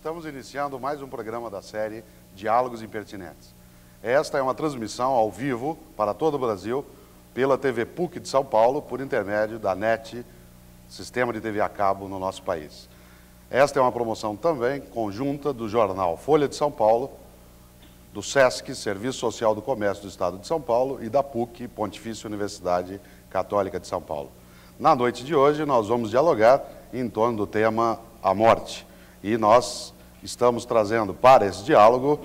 Estamos iniciando mais um programa da série Diálogos Impertinentes. Esta é uma transmissão ao vivo para todo o Brasil pela TV PUC de São Paulo, por intermédio da NET, Sistema de TV a Cabo no nosso país. Esta é uma promoção também conjunta do jornal Folha de São Paulo, do SESC, Serviço Social do Comércio do Estado de São Paulo, e da PUC, Pontifícia Universidade Católica de São Paulo. Na noite de hoje, nós vamos dialogar em torno do tema a morte. E nós estamos trazendo para esse diálogo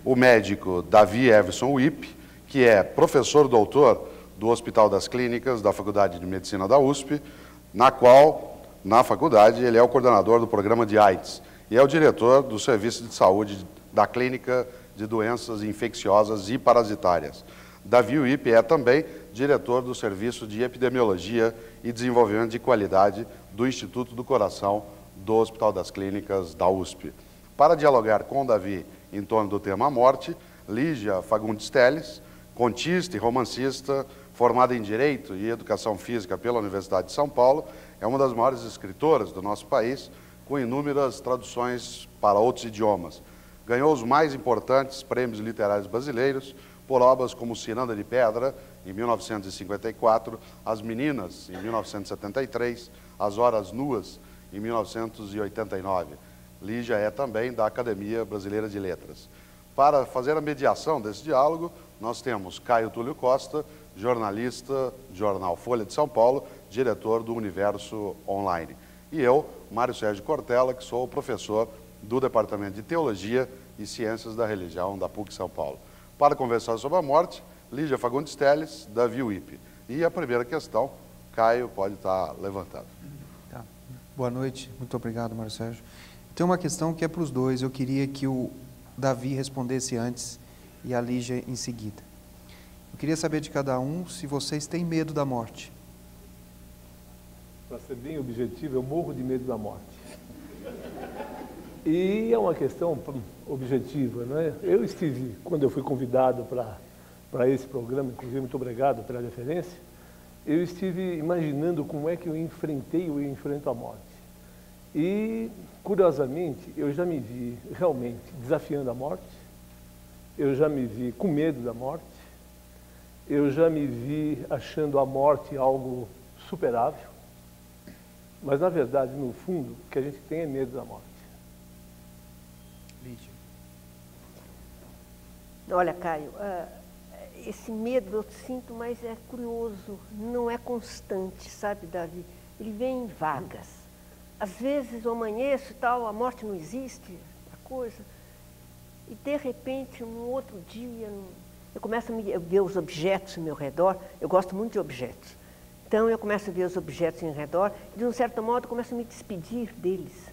o médico Davi Everson Wipp, que é professor doutor do Hospital das Clínicas da Faculdade de Medicina da USP, na faculdade, ele é o coordenador do programa de AIDS e é o diretor do Serviço de Saúde da Clínica de Doenças Infecciosas e Parasitárias. Davi Wipp é também diretor do Serviço de Epidemiologia e Desenvolvimento de Qualidade do Instituto do Coração do Hospital das Clínicas da USP. Para dialogar com o Davi em torno do tema morte, Lígia Fagundes Telles, contista e romancista, formada em Direito e Educação Física pela Universidade de São Paulo, é uma das maiores escritoras do nosso país, com inúmeras traduções para outros idiomas. Ganhou os mais importantes prêmios literários brasileiros por obras como Ciranda de Pedra, em 1954, As Meninas, em 1973, As Horas Nuas, em 1989. Lígia é também da Academia Brasileira de Letras. Para fazer a mediação desse diálogo, nós temos Caio Túlio Costa, jornalista do jornal Folha de São Paulo, diretor do Universo Online. E eu, Mário Sérgio Cortella, que sou professor do Departamento de Teologia e Ciências da Religião da PUC São Paulo. Para conversar sobre a morte, Lígia Fagundes Telles, Davi Wipp. E a primeira questão, Caio pode estar levantando. Tá. Boa noite, muito obrigado, Mário Sérgio. Tem uma questão que é para os dois, eu queria que o Davi respondesse antes e a Lígia em seguida. Eu queria saber de cada um se vocês têm medo da morte. Para ser bem objetivo, eu morro de medo da morte. E é uma questão objetiva, não é? Eu estive, quando eu fui convidado para esse programa, inclusive muito obrigado pela referência, eu estive imaginando como é que eu enfrentei ou enfrento a morte. E, curiosamente, eu já me vi realmente desafiando a morte, eu já me vi com medo da morte, eu já me vi achando a morte algo superável, mas, na verdade, no fundo, o que a gente tem é medo da morte. Lígia. Olha, Caio, esse medo eu sinto, mas é curioso, não é constante, sabe, Davi? Ele vem em vagas. Às vezes eu amanheço e tal, a morte não existe, a coisa, e de repente, num outro dia, eu começo a ver os objetos ao meu redor, eu gosto muito de objetos. Então eu começo a ver os objetos ao redor e, de um certo modo, eu começo a me despedir deles.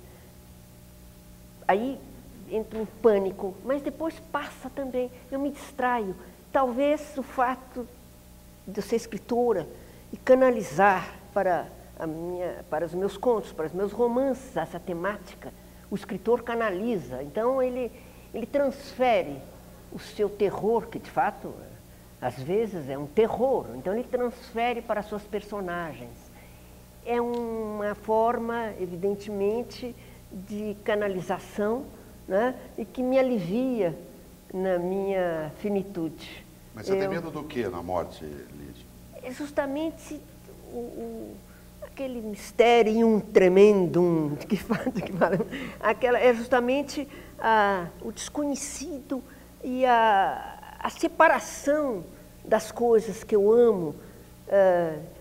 Aí entro em pânico, mas depois passa também, eu me distraio. Talvez o fato de eu ser escritora e canalizar para os meus contos, para os meus romances, essa temática, o escritor canaliza. Então ele transfere o seu terror, que de fato, às vezes é um terror, então ele transfere para suas personagens. É uma forma, evidentemente, de canalização, né, e que me alivia na minha finitude. Mas você tem medo do que na morte, Lígia? É justamente aquele mistério tremendum que fala, é justamente o desconhecido e a separação das coisas que eu amo,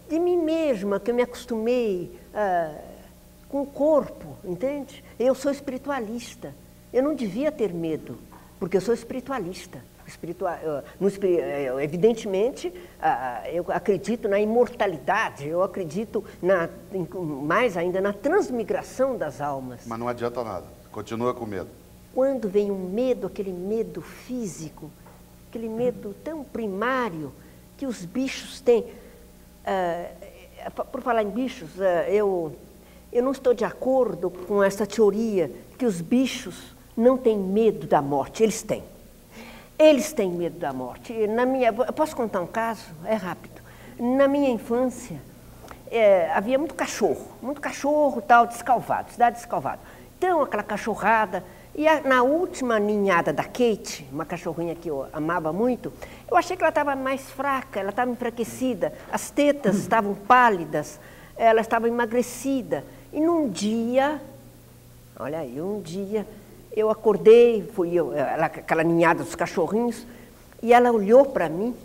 de mim mesma, que eu me acostumei com o corpo, entende? Eu sou espiritualista, eu não devia ter medo, porque eu sou espiritualista. Evidentemente, eu acredito na imortalidade, eu acredito mais ainda na transmigração das almas. Mas não adianta nada, continua com medo. Quando vem um medo, aquele medo físico, aquele medo tão primário que os bichos têm. Por falar em bichos, eu não estou de acordo com essa teoria que os bichos não têm medo da morte. Eles têm. Eles têm medo da morte. Eu posso contar um caso? É rápido. Na minha infância, havia muito cachorro, tal, descalvado, cidade descalvada. Então, aquela cachorrada E na última ninhada da Kate, uma cachorrinha que eu amava muito, eu achei que ela estava mais fraca, ela estava enfraquecida, as tetas estavam pálidas, ela estava emagrecida. E num dia, olha aí, eu acordei, aquela ninhada dos cachorrinhos, e ela olhou para mim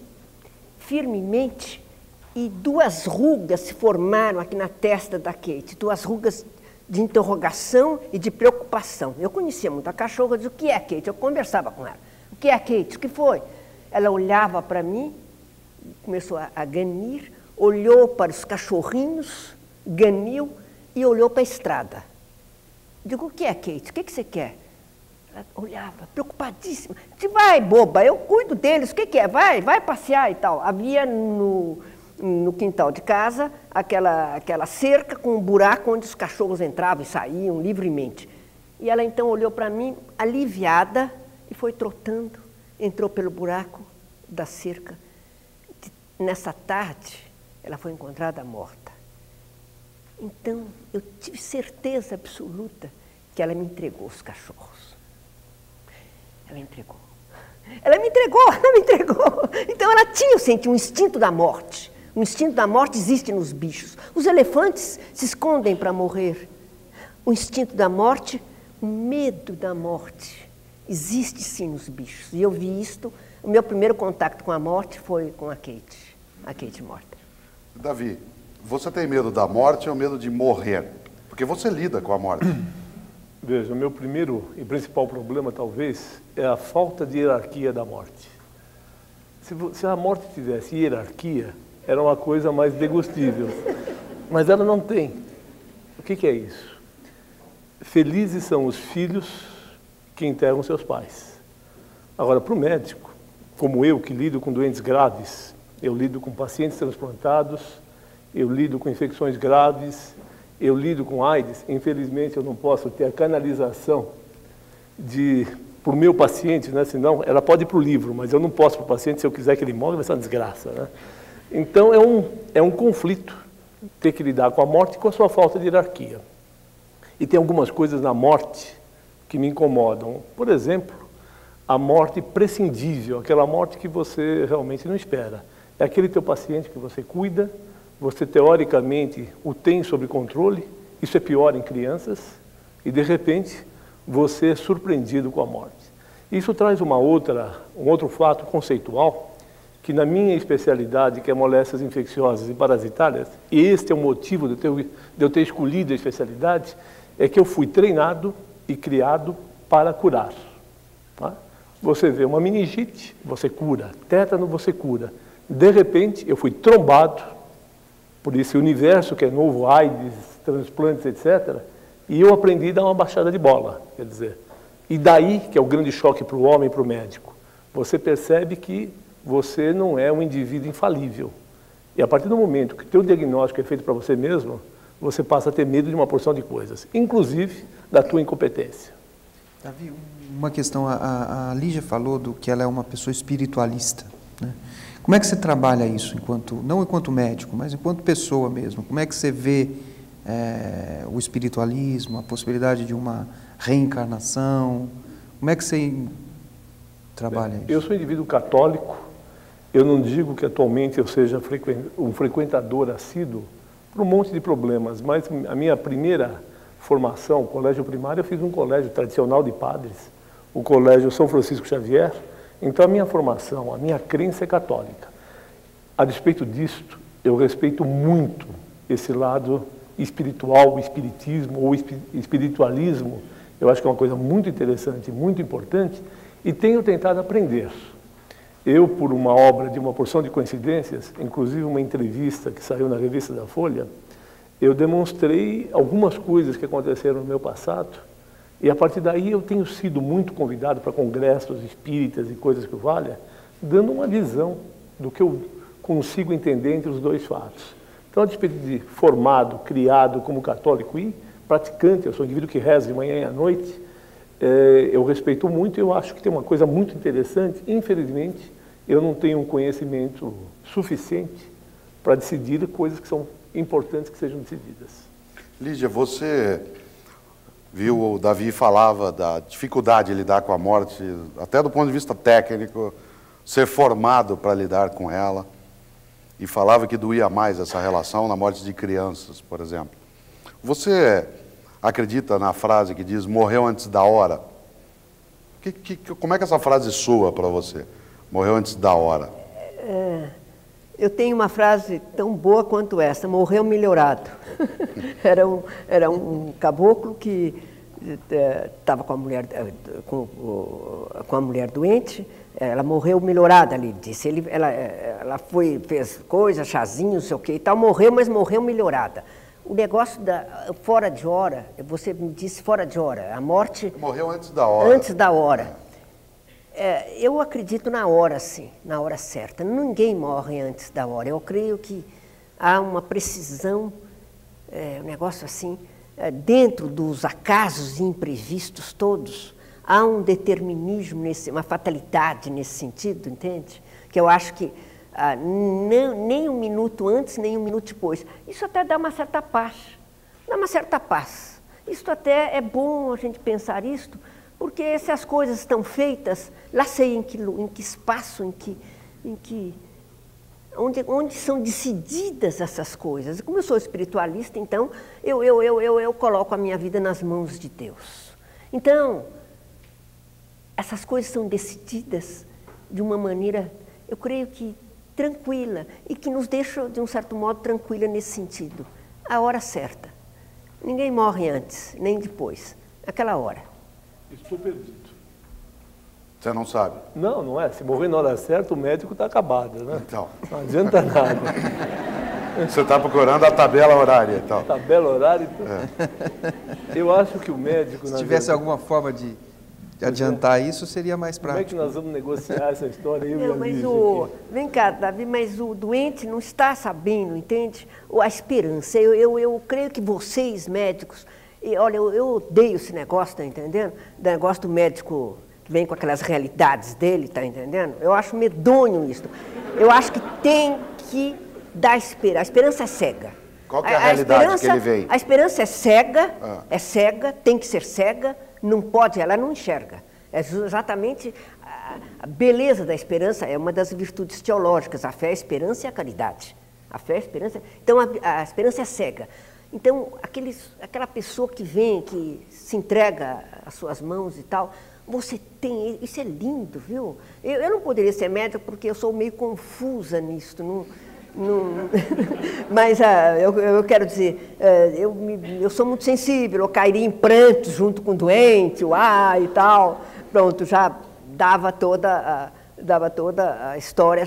firmemente e 2 rugas se formaram aqui na testa da Kate, 2 rugas de interrogação e de preocupação. Eu conhecia muito a cachorra, eu dizia, o que é, Kate? Eu conversava com ela. O que é, Kate? O que foi? Ela olhava para mim, começou a ganir, olhou para os cachorrinhos, ganiu e olhou para a estrada. Digo, o que é, Kate? O que você quer? Ela olhava, preocupadíssima. Disse, vai, boba, eu cuido deles, o que é? Vai passear e tal. Havia no quintal de casa aquela cerca com um buraco onde os cachorros entravam e saíam livremente. E ela então olhou para mim, aliviada, e foi trotando, entrou pelo buraco da cerca. Nessa tarde, ela foi encontrada morta. Então, eu tive certeza absoluta que ela me entregou os cachorros. Ela entregou. Ela me entregou. Então, ela tinha, eu senti, um instinto da morte. O instinto da morte existe nos bichos. Os elefantes se escondem para morrer. O instinto da morte, o medo da morte, existe sim nos bichos. E eu vi isto, o meu primeiro contato com a morte foi com a Kate morta. Davi, você tem medo da morte ou medo de morrer? Porque você lida com a morte. Veja, o meu primeiro e principal problema, talvez, é a falta de hierarquia da morte. Se a morte tivesse hierarquia, era uma coisa mais degustível. Mas ela não tem. O que é isso? Felizes são os filhos que enterram seus pais. Agora, para o médico, como eu, que lido com doentes graves, eu lido com pacientes transplantados, eu lido com infecções graves, eu lido com AIDS. Infelizmente, eu não posso ter a canalização para o meu paciente, né? Senão ela pode ir para o livro, mas eu não posso para o paciente, se eu quiser que ele morra, vai ser uma desgraça, né? Então, é um conflito ter que lidar com a morte e com a sua falta de hierarquia. E tem algumas coisas na morte que me incomodam. Por exemplo, a morte prescindível, aquela morte que você realmente não espera. É aquele teu paciente que você cuida, você teoricamente o tem sob controle, isso é pior em crianças, e de repente você é surpreendido com a morte. Isso traz um outro fato conceitual, que na minha especialidade, que é moléstias infecciosas e parasitárias, e este é o motivo de eu ter escolhido a especialidade, é que eu fui treinado e criado para curar. Tá? Você vê uma meningite, você cura. Tétano, você cura. De repente, eu fui trombado por esse universo que é novo, AIDS, transplantes, etc., e eu aprendi a dar uma baixada de bola, quer dizer. E daí, que é o grande choque para o homem e para o médico, você percebe que você não é um indivíduo infalível. E a partir do momento que o teu diagnóstico é feito para você mesmo, você passa a ter medo de uma porção de coisas, inclusive da tua incompetência. Davi, uma questão, a Lígia falou que ela é uma pessoa espiritualista, né? Como é que você trabalha isso, não enquanto médico, mas enquanto pessoa mesmo? Como é que você vê o espiritualismo, a possibilidade de uma reencarnação? Como é que você trabalha isso? Eu sou um indivíduo católico. Eu não digo que atualmente eu seja um frequentador assíduo por um monte de problemas, mas a minha primeira formação, colégio primário, eu fiz um colégio tradicional de padres, o Colégio São Francisco Xavier. Então a minha formação, a minha crença é católica. A despeito disto, eu respeito muito esse lado espiritual, o espiritismo ou espiritualismo. Eu acho que é uma coisa muito interessante, muito importante, e tenho tentado aprender. Eu, por uma obra de uma porção de coincidências, inclusive uma entrevista que saiu na revista da Folha, eu demonstrei algumas coisas que aconteceram no meu passado, e a partir daí eu tenho sido muito convidado para congressos espíritas e coisas que valha, dando uma visão do que eu consigo entender entre os dois fatos. Então, a despeito de formado, criado como católico e praticante, eu sou um indivíduo que reza de manhã e à noite, eu respeito muito e eu acho que tem uma coisa muito interessante. Infelizmente, eu não tenho um conhecimento suficiente para decidir coisas que são importantes que sejam decididas. Lígia, você viu, o Davi falava da dificuldade de lidar com a morte, até do ponto de vista técnico, ser formado para lidar com ela, e falava que doía mais essa relação na morte de crianças, por exemplo. Você acredita na frase que diz, morreu antes da hora? Como é que essa frase soa para você? Morreu antes da hora. Eu tenho uma frase tão boa quanto essa, morreu melhorado. Era um caboclo que estava com a mulher doente, ela morreu melhorada, ele disse. Ela fez coisa, chazinho, não sei o que e tal, morreu, mas morreu melhorada. O negócio fora de hora, você me disse fora de hora, a morte... Morreu antes da hora. Antes da hora. Eu acredito na hora, sim, na hora certa. Ninguém morre antes da hora. Eu creio que há uma precisão, um negócio assim, dentro dos acasos imprevistos todos, há um determinismo, uma fatalidade nesse sentido, entende? Que eu acho que nem um minuto antes, nem um minuto depois. Isso até dá uma certa paz. Dá uma certa paz. Isso até é bom a gente pensar isto, porque se as coisas estão feitas, lá sei em que espaço, onde são decididas essas coisas. Como eu sou espiritualista, então, eu coloco a minha vida nas mãos de Deus. Então, essas coisas são decididas de uma maneira, eu creio que tranquila, e que nos deixa, de um certo modo, tranquila nesse sentido. A hora certa. Ninguém morre antes, nem depois. Aquela hora. Estou perdido. Você não sabe? Não, não é. Se morrer na hora certa, o médico está acabado, né? Então. Não adianta nada. Você está procurando a tabela horária e tal. Tabela horária. Eu acho que o médico... Se tivesse alguma forma de adiantar isso, seria mais prático. Como é que nós vamos negociar essa história? Vem cá, Davi, mas o doente não está sabendo, entende? A esperança. Eu creio que vocês, médicos... olha, eu odeio esse negócio, tá entendendo? O negócio do médico que vem com aquelas realidades dele, tá entendendo? Eu acho medonho isso. Eu acho que tem que dar esperança. A esperança é cega. Qual que é a realidade que ele vem? A esperança é cega, tem que ser cega, não pode, ela não enxerga. É exatamente a beleza da esperança, é uma das virtudes teológicas, a fé, a esperança e a caridade. A fé, a esperança... Então, a esperança é cega. Então, aquela pessoa que vem, que se entrega às suas mãos e tal, você tem... Isso é lindo, viu? Eu não poderia ser médica porque eu sou meio confusa nisso. Mas eu quero dizer, eu sou muito sensível, eu cairia em prantos junto com o doente, e tal. Pronto, já dava toda a história,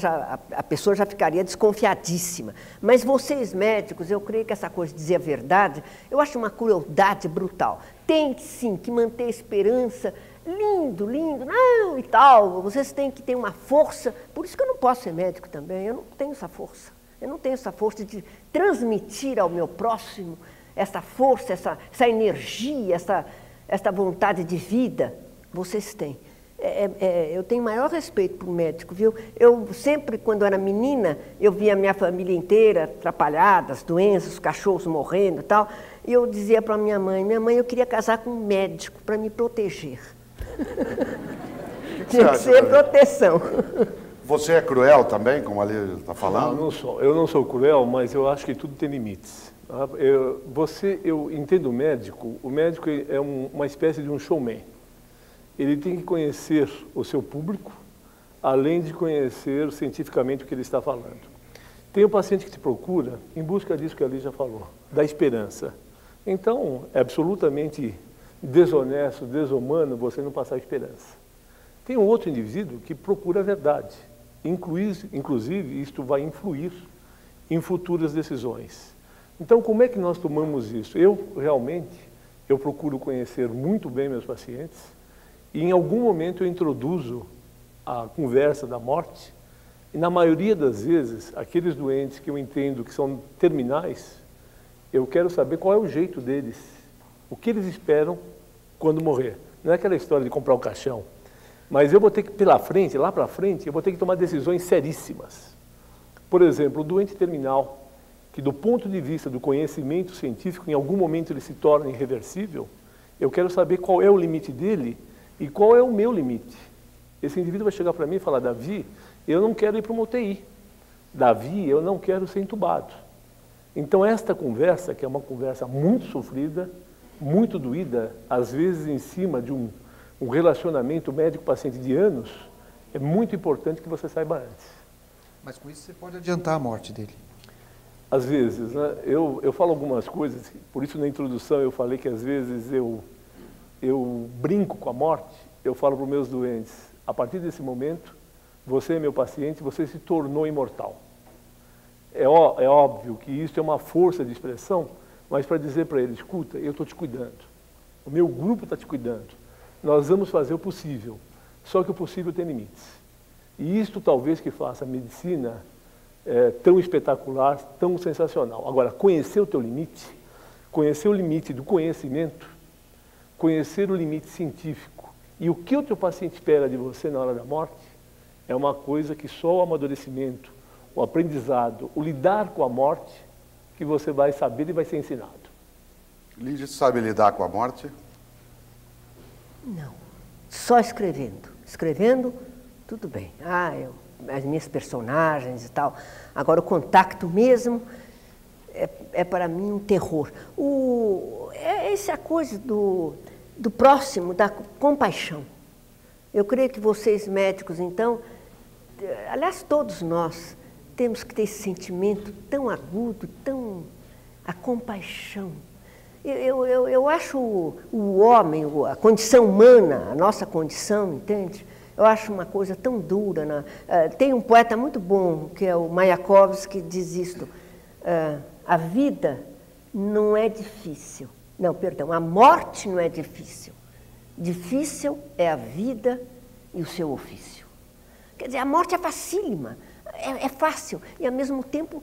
a pessoa já ficaria desconfiadíssima. Mas vocês, médicos, eu creio que essa coisa de dizer a verdade, eu acho uma crueldade brutal. Tem sim que manter a esperança, lindo, não, e tal. Vocês têm que ter uma força, por isso que eu não posso ser médico também, eu não tenho essa força. Eu não tenho essa força de transmitir ao meu próximo essa força, essa energia, essa vontade de vida. Vocês têm. Eu tenho maior respeito por médico, viu? Eu sempre, quando era menina, eu via a minha família inteira atrapalhada, as doenças, os cachorros morrendo e tal, e eu dizia para minha mãe, eu queria casar com um médico para me proteger. Tinha que ser proteção. Você é cruel também, como ali está falando? Não, não sou. Eu não sou cruel, mas eu acho que tudo tem limites. Eu entendo o médico é uma espécie de um showman. Ele tem que conhecer o seu público, além de conhecer cientificamente o que ele está falando. Tem um paciente que te procura em busca disso que a Lígia falou, da esperança. Então, é absolutamente desonesto, desumano você não passar esperança. Tem um outro indivíduo que procura a verdade. Inclusive, isto vai influir em futuras decisões. Então, como é que nós tomamos isso? Eu procuro conhecer muito bem meus pacientes e em algum momento eu introduzo a conversa da morte e na maioria das vezes, aqueles doentes que eu entendo que são terminais, eu quero saber qual é o jeito deles, o que eles esperam quando morrer. Não é aquela história de comprar um caixão. Mas eu vou ter que, lá para frente, eu vou ter que tomar decisões seríssimas. Por exemplo, o doente terminal, que do ponto de vista do conhecimento científico, em algum momento ele se torna irreversível, Eu quero saber qual é o limite dele e qual é o meu limite. Esse indivíduo vai chegar para mim e falar, Davi, eu não quero ir para uma UTI. Davi, eu não quero ser entubado. Então esta conversa, que é uma conversa muito sofrida, muito doída, às vezes em cima de um relacionamento médico-paciente de anos, é muito importante que você saiba antes. Mas com isso você pode adiantar a morte dele. Às vezes, né, eu falo algumas coisas, por isso na introdução eu falei que às vezes eu brinco com a morte, eu falo para os meus doentes, a partir desse momento, você é meu paciente, você se tornou imortal. É óbvio que isso é uma força de expressão, mas para dizer para ele, escuta, eu estou te cuidando, o meu grupo está te cuidando, nós vamos fazer o possível, só que o possível tem limites. E isto talvez que faça a medicina tão espetacular, tão sensacional. Agora, conhecer o teu limite, conhecer o limite do conhecimento, conhecer o limite científico e o que o teu paciente espera de você na hora da morte, é uma coisa que só o amadurecimento, o aprendizado, o lidar com a morte, que você vai saber e vai ser ensinado. Lígia, sabe lidar com a morte? Não, só escrevendo. Escrevendo, tudo bem. As minhas personagens e tal. Agora, o contato mesmo é para mim um terror. Essa é a coisa do próximo, da compaixão. Eu creio que vocês médicos, então, aliás, todos nós, temos que ter esse sentimento tão agudo, a compaixão. Eu acho o homem, a condição humana, a nossa condição, entende? Eu acho uma coisa tão dura. Né? Tem um poeta muito bom, que é o Mayakovsky, que diz isto. A vida não é difícil. Não, perdão, a morte não é difícil. Difícil é a vida e o seu ofício. Quer dizer, a morte é facílima. É fácil e, ao mesmo tempo,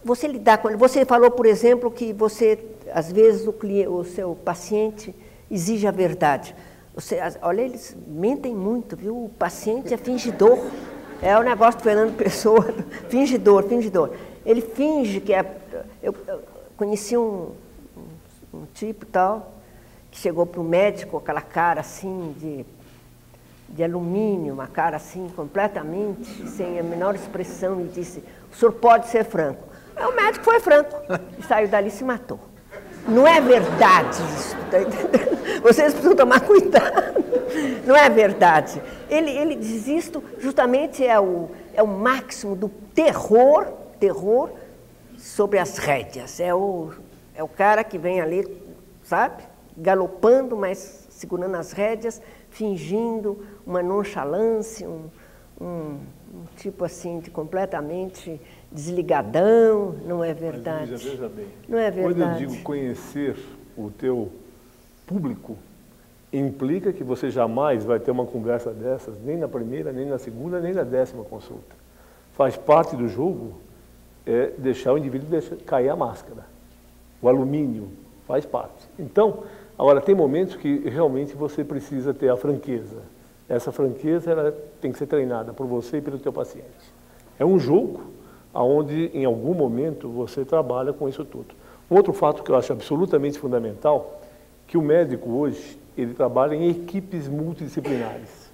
você lidar com ele. Você falou, por exemplo, que você, às vezes, o seu paciente exige a verdade. Olha, eles mentem muito, viu? O paciente é fingidor. É o negócio do Fernando Pessoa, fingidor. Ele finge que é... Eu conheci um tipo tal, que chegou para o médico com aquela cara assim de alumínio, uma cara assim completamente sem a menor expressão, e disse, o senhor pode ser franco. Aí o médico foi franco e saiu dali e se matou. Não é verdade isso, tá entendendo? Vocês precisam tomar cuidado. Não é verdade. Ele diz isto, justamente é o máximo do terror sobre as rédeas. É o cara que vem ali, sabe, galopando, mas segurando as rédeas, fingindo uma nonchalância, um tipo assim de completamente desligadão, não é verdade? Mas, veja bem, não é verdade. Quando eu digo conhecer o teu público, implica que você jamais vai ter uma conversa dessas, nem na primeira, nem na segunda, nem na 10ª consulta. Faz parte do jogo deixar o indivíduo cair a máscara. O alumínio faz parte. Então, agora, tem momentos que realmente você precisa ter a franqueza. Essa franqueza ela tem que ser treinada por você e pelo teu paciente. É um jogo onde, em algum momento, você trabalha com isso tudo. Um outro fato que eu acho absolutamente fundamental, que o médico hoje, ele trabalha em equipes multidisciplinares.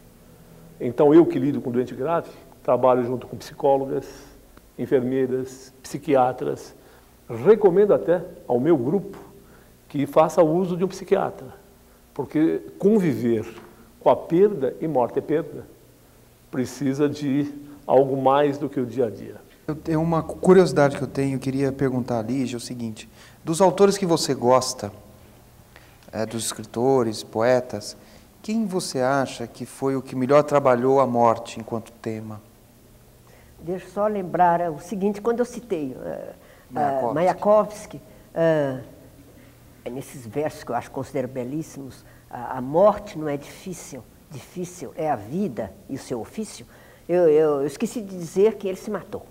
Então, eu que lido com doente grave, trabalho junto com psicólogas, enfermeiras, psiquiatras. Recomendo até ao meu grupo que faça uso de um psiquiatra, porque conviver com a perda, e morte é perda, precisa de algo mais do que o dia a dia. Eu tenho uma curiosidade que eu queria perguntar a Lígia, é o seguinte, dos autores que você gosta, dos escritores, poetas, quem você acha que foi o que melhor trabalhou a morte enquanto tema? Deixa eu só lembrar o seguinte, quando eu citei Mayakovsky, nesses versos que eu considero belíssimos, a morte não é difícil, difícil é a vida e o seu ofício. Eu esqueci de dizer que ele se matou.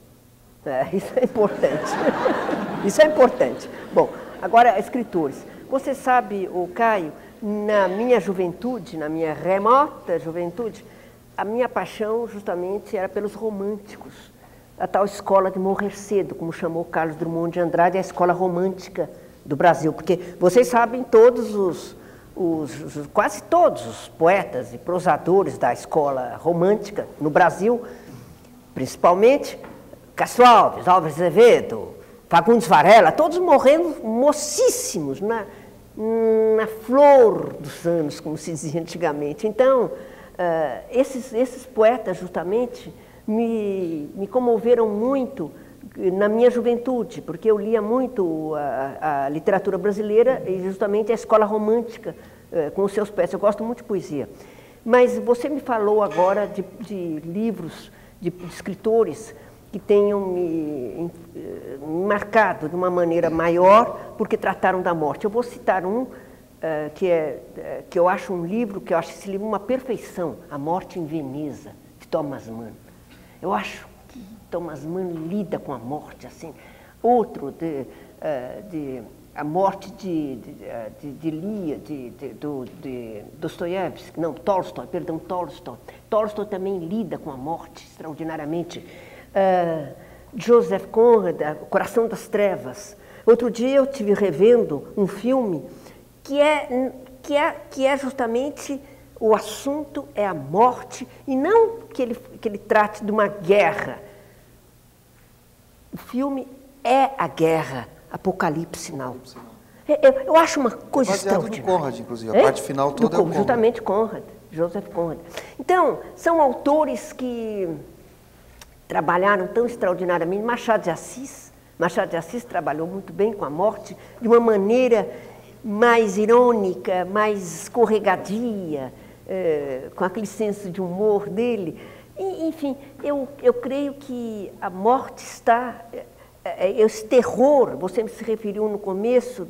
Isso é importante. Isso é importante. Bom, agora, escritores. Você sabe, Caio, na minha juventude, na minha remota juventude, a minha paixão justamente era pelos românticos. A tal escola de morrer cedo, como chamou Carlos Drummond de Andrade, a escola romântica do Brasil. Porque vocês sabem todos quase todos os poetas e prosadores da escola romântica no Brasil, principalmente Castro Alves, Álvares Azevedo, Fagundes Varela, todos morrendo mocíssimos, na flor dos anos, como se dizia antigamente. Então, esses poetas, justamente, me comoveram muito na minha juventude, porque eu lia muito a literatura brasileira e justamente a escola romântica com os seus poetas. Eu gosto muito de poesia. Mas você me falou agora de livros, de escritores que tenham me marcado de uma maneira maior porque trataram da morte. Eu vou citar um que eu acho um livro, que eu acho esse livro uma perfeição, A Morte em Veneza, de Thomas Mann. Eu acho que Thomas Mann lida com a morte assim. Outro, A Morte de Dostoiévski, não, Tolstói, perdão, Tolstói. Tolstói também lida com a morte extraordinariamente. Joseph Conrad, Coração das Trevas. Outro dia eu estive revendo um filme que é justamente o assunto é a morte, e não que ele trate de uma guerra. O filme é a guerra, Apocalipse Now. Eu acho uma coisa extraordinária. No Conrad, inclusive, a parte final toda é o Conrad. Justamente Conrad, Joseph Conrad. Então, são autores que trabalharam tão extraordinariamente. Machado de Assis trabalhou muito bem com a morte, de uma maneira mais irônica, mais escorregadia, com aquele senso de humor dele. Enfim, eu creio que a morte está... esse terror, você se referiu no começo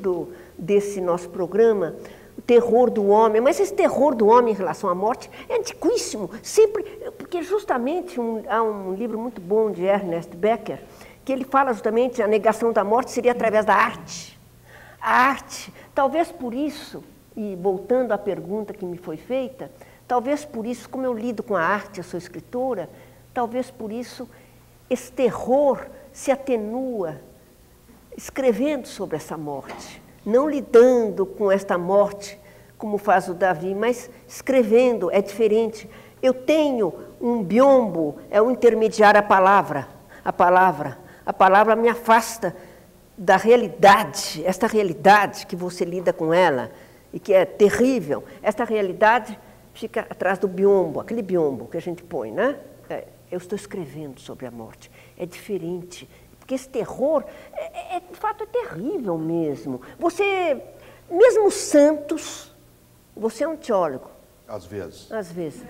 desse nosso programa, o terror do homem, mas esse terror do homem em relação à morte é antiquíssimo, sempre, porque justamente há um livro muito bom de Ernest Becker, que ele fala justamente a negação da morte seria através da arte. A arte, talvez por isso, e voltando à pergunta que me foi feita, talvez por isso, como eu lido com a arte, eu sou escritora, talvez por isso esse terror se atenua escrevendo sobre essa morte, não lidando com esta morte como faz o Davi, mas escrevendo é diferente. Eu tenho um biombo, é o intermediário à palavra. A palavra me afasta da realidade, esta realidade que você lida com ela e que é terrível. Esta realidade fica atrás do biombo, aquele biombo que a gente põe, né? Eu estou escrevendo sobre a morte. É diferente, porque esse terror, de fato, é terrível mesmo. Você, mesmo os santos, você é um teólogo. Às vezes. Às vezes.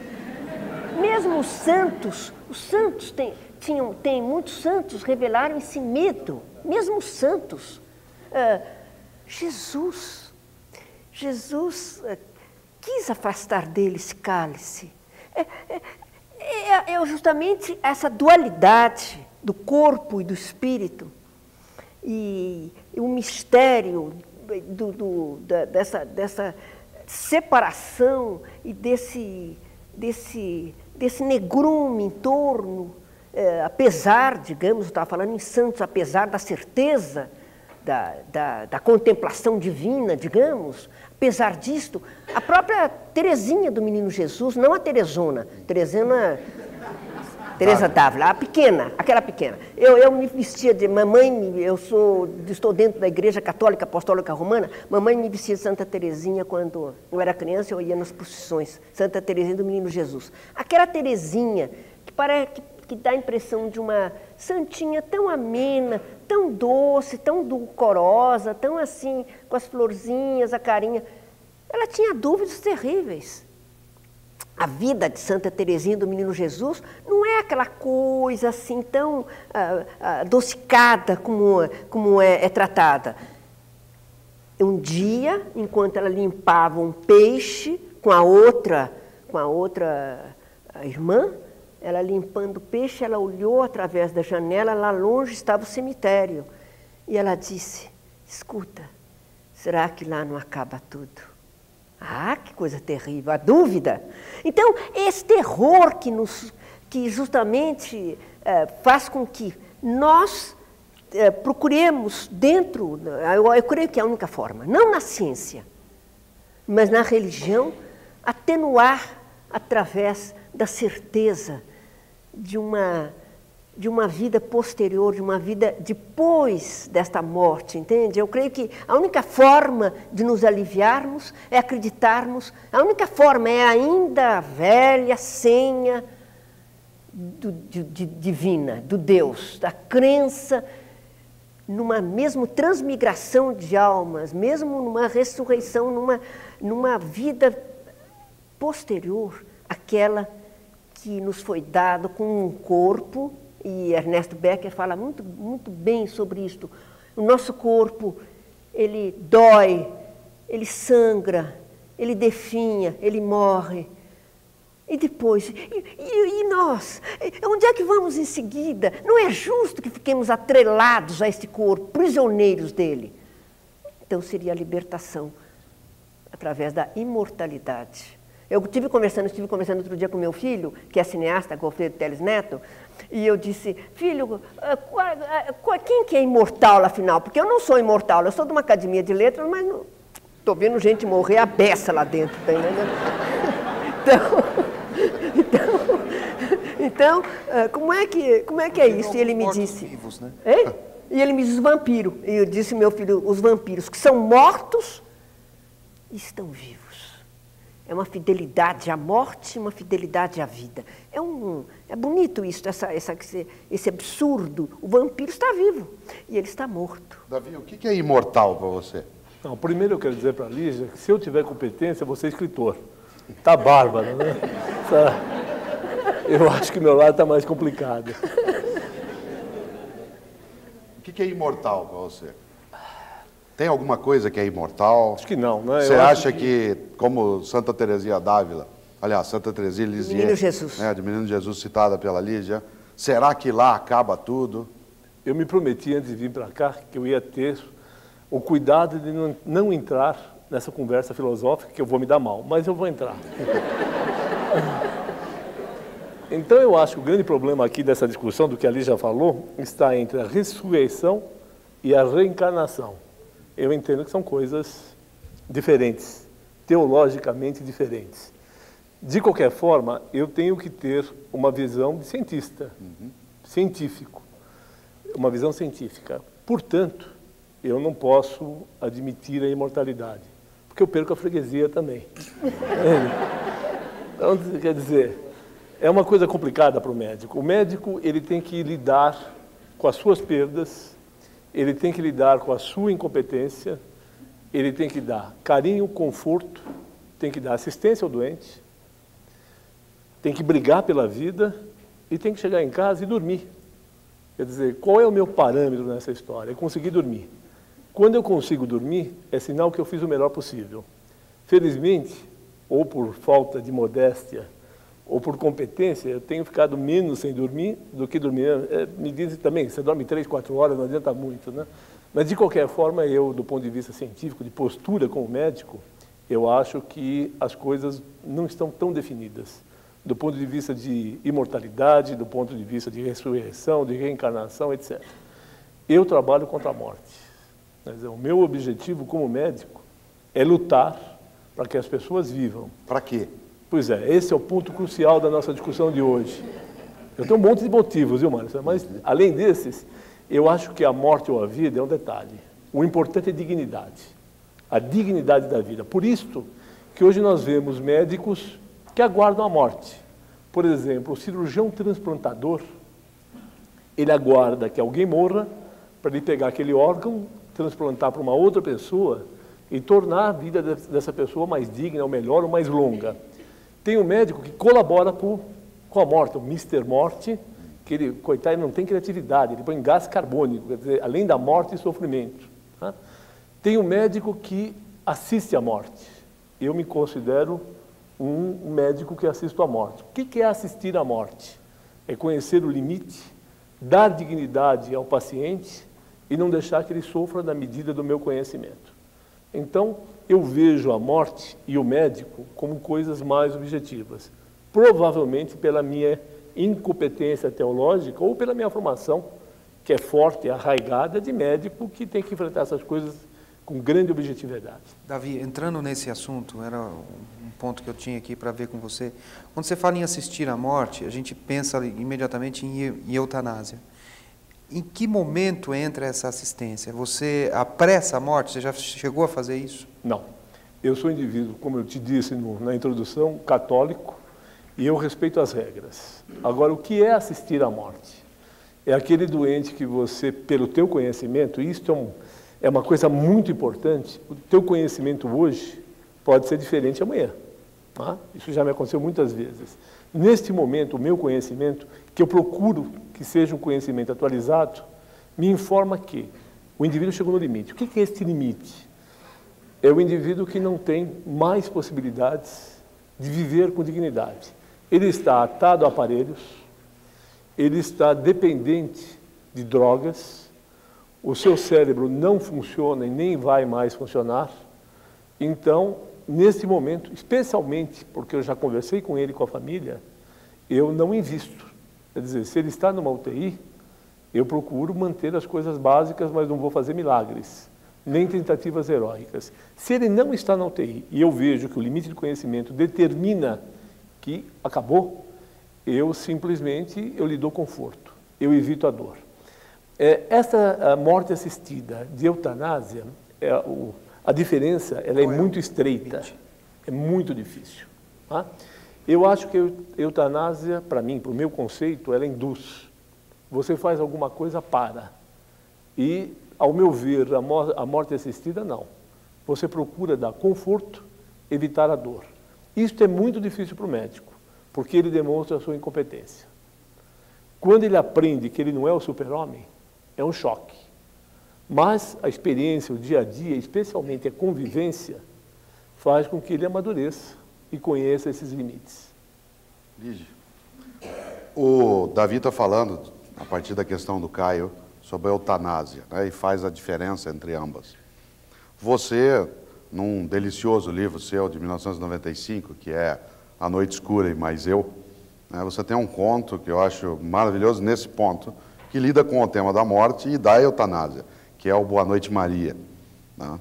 Mesmo os santos tem muitos santos revelaram esse medo, mesmo os santos. Jesus quis afastar dele esse cálice. É justamente essa dualidade do corpo e do espírito e o mistério dessa separação e desse negrume em torno, apesar, digamos, eu estava falando em santos, apesar da certeza da contemplação divina, digamos, apesar disto, a própria Teresinha do Menino Jesus, não a Teresona, Teresa d'Ávila, a pequena, aquela pequena. Eu me vestia de mamãe, estou dentro da Igreja Católica Apostólica Romana, mamãe me vestia de Santa Teresinha quando eu era criança, eu ia nas procissões, Santa Teresinha do Menino Jesus. Aquela Teresinha que dá a impressão de uma santinha tão amena, tão doce, tão dulcorosa, tão assim, com as florzinhas, a carinha. Ela tinha dúvidas terríveis. A vida de Santa Teresinha do Menino Jesus não é aquela coisa assim tão adocicada como é tratada. Um dia, enquanto ela limpava um peixe com a outra irmã, ela limpando o peixe, ela olhou através da janela, lá longe estava o cemitério. E ela disse, escuta, será que lá não acaba tudo? Ah, que coisa terrível, a dúvida. Então, esse terror que justamente faz com que nós procuremos dentro, eu creio que é a única forma, não na ciência, mas na religião, atenuar através da certeza de uma vida posterior, de uma vida depois desta morte, entende? Eu creio que a única forma de nos aliviarmos é acreditarmos, a única forma é ainda a velha senha divina, do Deus, da crença numa mesmo transmigração de almas, mesmo numa ressurreição, numa vida posterior àquela que nos foi dado com um corpo, e Ernesto Becker fala muito, muito bem sobre isto. O nosso corpo, ele dói, ele sangra, ele definha, ele morre. E depois, e nós? Onde é que vamos em seguida? Não é justo que fiquemos atrelados a este corpo, prisioneiros dele. Então seria a libertação através da imortalidade. Eu estive conversando outro dia com meu filho, que é cineasta, Goffredo Teles Neto, e eu disse, filho, quem que é imortal, afinal? Porque eu não sou imortal, eu sou de uma academia de letras, mas estou vendo gente morrer à beça lá dentro, tá entendendo? Então, como é que é isso? E ele me disse... Vivos, né? E ele me disse, os vampiros. E eu disse, meu filho, os vampiros que são mortos e estão vivos. É uma fidelidade à morte, uma fidelidade à vida. É bonito isso, esse absurdo. O vampiro está vivo e ele está morto. Davi, o que é imortal para você? Não, primeiro eu quero dizer para a Lígia que se eu tiver competência, eu vou ser escritor. Tá bárbaro, né? Eu acho que meu lado está mais complicado. O que é imortal para você? Tem alguma coisa que é imortal? Acho que não, né? Você acha que, como Santa Teresinha d'Ávila, aliás, Santa Teresinha de Lisieux, Menino Jesus. De Menino Jesus, citada pela Lígia, será que lá acaba tudo? Eu me prometi antes de vir para cá que eu ia ter o cuidado de não entrar nessa conversa filosófica, que eu vou me dar mal, mas eu vou entrar. Então eu acho que o grande problema aqui dessa discussão, do que a Lígia falou, está entre a ressurreição e a reencarnação. Eu entendo que são coisas diferentes, teologicamente diferentes. De qualquer forma, eu tenho que ter uma visão de cientista, científico, uma visão científica. Portanto, eu não posso admitir a imortalidade, porque eu perco a freguesia também. Então, quer dizer, é uma coisa complicada para o médico. O médico, ele tem que lidar com as suas perdas, ele tem que lidar com a sua incompetência, ele tem que dar carinho, conforto, tem que dar assistência ao doente, tem que brigar pela vida e tem que chegar em casa e dormir. Quer dizer, qual é o meu parâmetro nessa história? É conseguir dormir. Quando eu consigo dormir, é sinal que eu fiz o melhor possível. Felizmente, ou por falta de modéstia, ou por competência, eu tenho ficado menos sem dormir do que dormir. Me dizem também, você dorme 3, 4 horas, não adianta muito, né? Mas, de qualquer forma, eu, do ponto de vista científico, de postura como médico, eu acho que as coisas não estão tão definidas. Do ponto de vista de imortalidade, do ponto de vista de ressurreição, de reencarnação, etc. Eu trabalho contra a morte. Quer dizer, o meu objetivo como médico é lutar para que as pessoas vivam. Para quê? Pois é, esse é o ponto crucial da nossa discussão de hoje. Eu tenho um monte de motivos, viu, Márcio? Mas, além desses, eu acho que a morte ou a vida é um detalhe. O importante é a dignidade da vida. Por isso que hoje nós vemos médicos que aguardam a morte. Por exemplo, o cirurgião transplantador, ele aguarda que alguém morra para ele pegar aquele órgão, transplantar para uma outra pessoa e tornar a vida dessa pessoa mais digna, ou melhor, ou mais longa. Tem um médico que colabora com a morte, o Mr. Morte, que ele, coitado, ele não tem criatividade, ele põe gás carbônico, quer dizer, além da morte e sofrimento. Tá? Tem um médico que assiste à morte. Eu me considero um médico que assisto à morte. O que é assistir à morte? É conhecer o limite, dar dignidade ao paciente e não deixar que ele sofra na medida do meu conhecimento. Então, eu vejo a morte e o médico como coisas mais objetivas. Provavelmente pela minha incompetência teológica ou pela minha formação, que é forte e arraigada de médico que tem que enfrentar essas coisas com grande objetividade. Davi, entrando nesse assunto, era um ponto que eu tinha aqui para ver com você. Quando você fala em assistir à morte, a gente pensa imediatamente em eutanásia. Em que momento entra essa assistência? Você apressa a morte? Você já chegou a fazer isso? Não. Eu sou um indivíduo, como eu te disse na introdução, católico, e eu respeito as regras. Agora, o que é assistir à morte? É aquele doente que você, pelo teu conhecimento, isto é uma coisa muito importante, o teu conhecimento hoje pode ser diferente amanhã. Tá? Isso já me aconteceu muitas vezes. Neste momento, o meu conhecimento, que eu procuro que seja um conhecimento atualizado, me informa que o indivíduo chegou no limite. O que é este limite? É o indivíduo que não tem mais possibilidades de viver com dignidade. Ele está atado a aparelhos, ele está dependente de drogas, o seu cérebro não funciona e nem vai mais funcionar. Então, nesse momento, especialmente porque eu já conversei com ele e com a família, eu não invisto. Quer dizer, se ele está numa UTI, eu procuro manter as coisas básicas, mas não vou fazer milagres, nem tentativas heróicas. Se ele não está na UTI e eu vejo que o limite de conhecimento determina que acabou, eu simplesmente lhe dou conforto, eu evito a dor. Essa morte assistida de eutanásia, a diferença ela é muito estreita, é muito difícil. Tá? Eu acho que a eutanásia, para mim, para o meu conceito, ela induz. Você faz alguma coisa para. E, ao meu ver, a morte assistida, não. Você procura dar conforto, evitar a dor. Isto é muito difícil para o médico, porque ele demonstra a sua incompetência. Quando ele aprende que ele não é o super-homem, é um choque. Mas a experiência, o dia a dia, especialmente a convivência, faz com que ele amadureça e conheça esses limites. Lígia, o Davi está falando, a partir da questão do Caio, sobre a eutanásia, né, e faz a diferença entre ambas. Você, num delicioso livro seu de 1995, que é A Noite Escura e Mais Eu, né, você tem um conto que eu acho maravilhoso nesse ponto, que lida com o tema da morte e da eutanásia, que é o Boa Noite Maria. Né?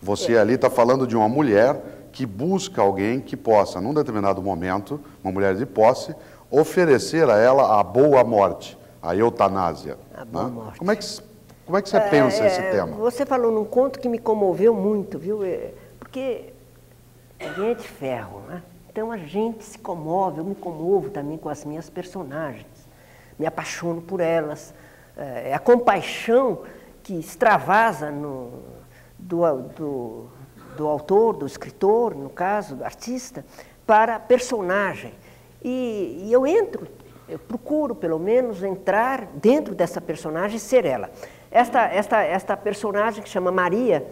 Você ali está falando de uma mulher que busca alguém que possa, num determinado momento, uma mulher de posse, oferecer a ela a boa morte, a eutanásia. A boa né? morte. Como é que você pensa esse tema? Você falou num conto que me comoveu muito, viu? Porque ninguém é de ferro, né? Então a gente se comove, eu me comovo também com as minhas personagens, me apaixono por elas. A compaixão que extravasa do autor, do escritor, no caso, do artista, para a personagem. E eu procuro, pelo menos, entrar dentro dessa personagem e ser ela. Esta personagem que chama Maria,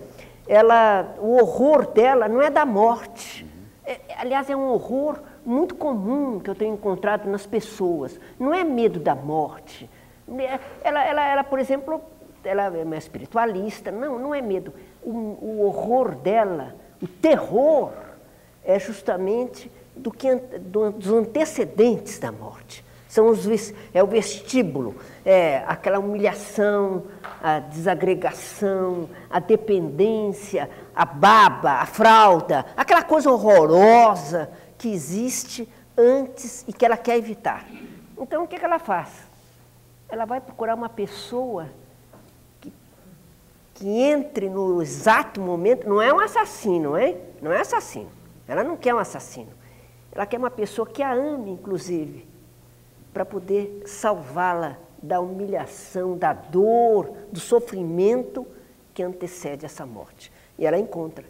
o horror dela não é da morte. Aliás, é um horror muito comum que eu tenho encontrado nas pessoas. Não é medo da morte. Ela por exemplo, ela é uma espiritualista. Não é medo. O horror dela, o terror, é justamente dos antecedentes da morte. É o vestíbulo, aquela humilhação, a desagregação, a dependência, a baba, a fralda, aquela coisa horrorosa que existe antes e que ela quer evitar. Então, o que ela faz? Ela vai procurar uma pessoa que entre no exato momento, não é um assassino, hein? Não é assassino. Ela não quer um assassino. Ela quer uma pessoa que a ame, inclusive, para poder salvá-la da humilhação, da dor, do sofrimento que antecede essa morte. E ela encontra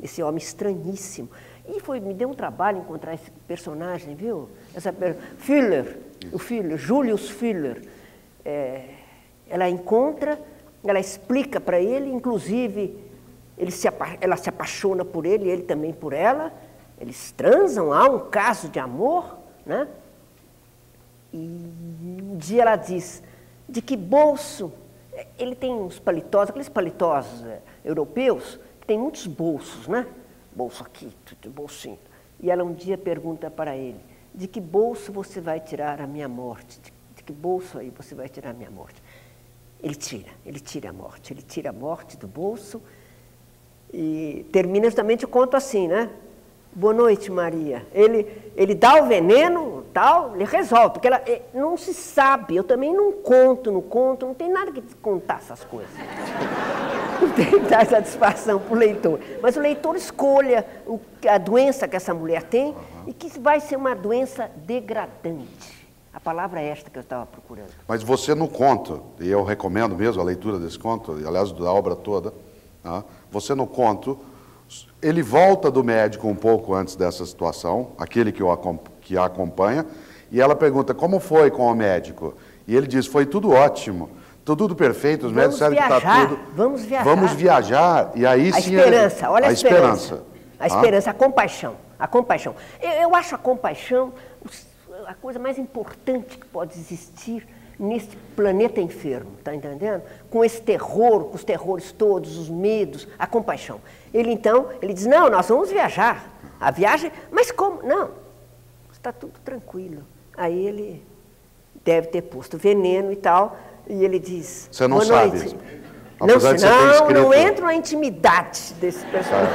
esse homem estranhíssimo. E me deu um trabalho encontrar esse personagem, viu? Fuller, o Fuller, Julius Fuller. Ela encontra, ela explica para ele, inclusive ela se apaixona por ele, ele também por ela. Eles transam, há um caso de amor, né? E um dia ela diz, de que bolso? Ele tem uns paletós, aqueles paletós europeus, que tem muitos bolsos, né? Bolso aqui, bolsinho. E ela um dia pergunta para ele, de que bolso você vai tirar a minha morte? De que bolso aí você vai tirar a minha morte? Ele tira a morte do bolso E termina justamente o conto assim, né? Boa noite, Maria. Ele dá o veneno, tal, ele resolve, porque não se sabe, eu também não conto, não tem nada que contar essas coisas. Não tem que dar satisfação para o leitor. Mas o leitor escolha a doença que essa mulher tem e que vai ser uma doença degradante. A palavra é esta que eu estava procurando. Mas você no conto, e eu recomendo mesmo a leitura desse conto, e, aliás, da obra toda, tá? Você no conto, ele volta do médico um pouco antes dessa situação, aquele que a acompanha, e ela pergunta, como foi com o médico? E ele diz, foi tudo ótimo, tudo perfeito, os médicos disseram que está tudo... Vamos viajar. Vamos viajar, e aí a sim... Esperança, olha a esperança. A tá? esperança, a compaixão. A compaixão. Eu acho a compaixão a coisa mais importante que pode existir nesse planeta enfermo, está entendendo? Com esse terror, com os terrores todos, os medos, a compaixão. Ele diz, não, nós vamos viajar. A viagem, mas como? Não, está tudo tranquilo. Aí ele deve ter posto veneno e tal, e ele diz, você não boa sabe. noite. Não entro na intimidade desse personagem.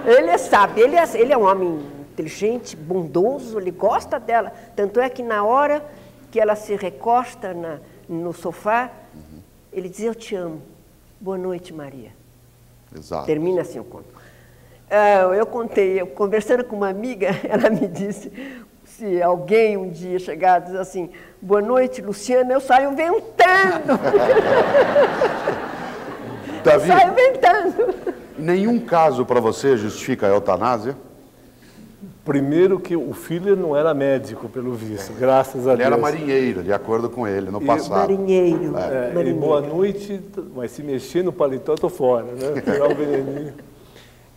Ele sabe, ele é um homem inteligente, bondoso, ele gosta dela. Tanto é que na hora que ela se recosta no sofá, ele diz, eu te amo. Boa noite, Maria. Exato. Termina assim o conto. Eu conversando com uma amiga, ela me disse, se alguém um dia chegar e dizer assim, boa noite, Luciana, eu saio ventando. Davi, eu saio ventando. Nenhum caso para você justifica a eutanásia? Primeiro que o Filler não era médico, pelo visto, graças a Deus. Ele era marinheiro, de acordo com ele, no passado. Marinheiro. E boa noite, mas se mexer no paletó, eu tô fora, né? Pegar o veneninho.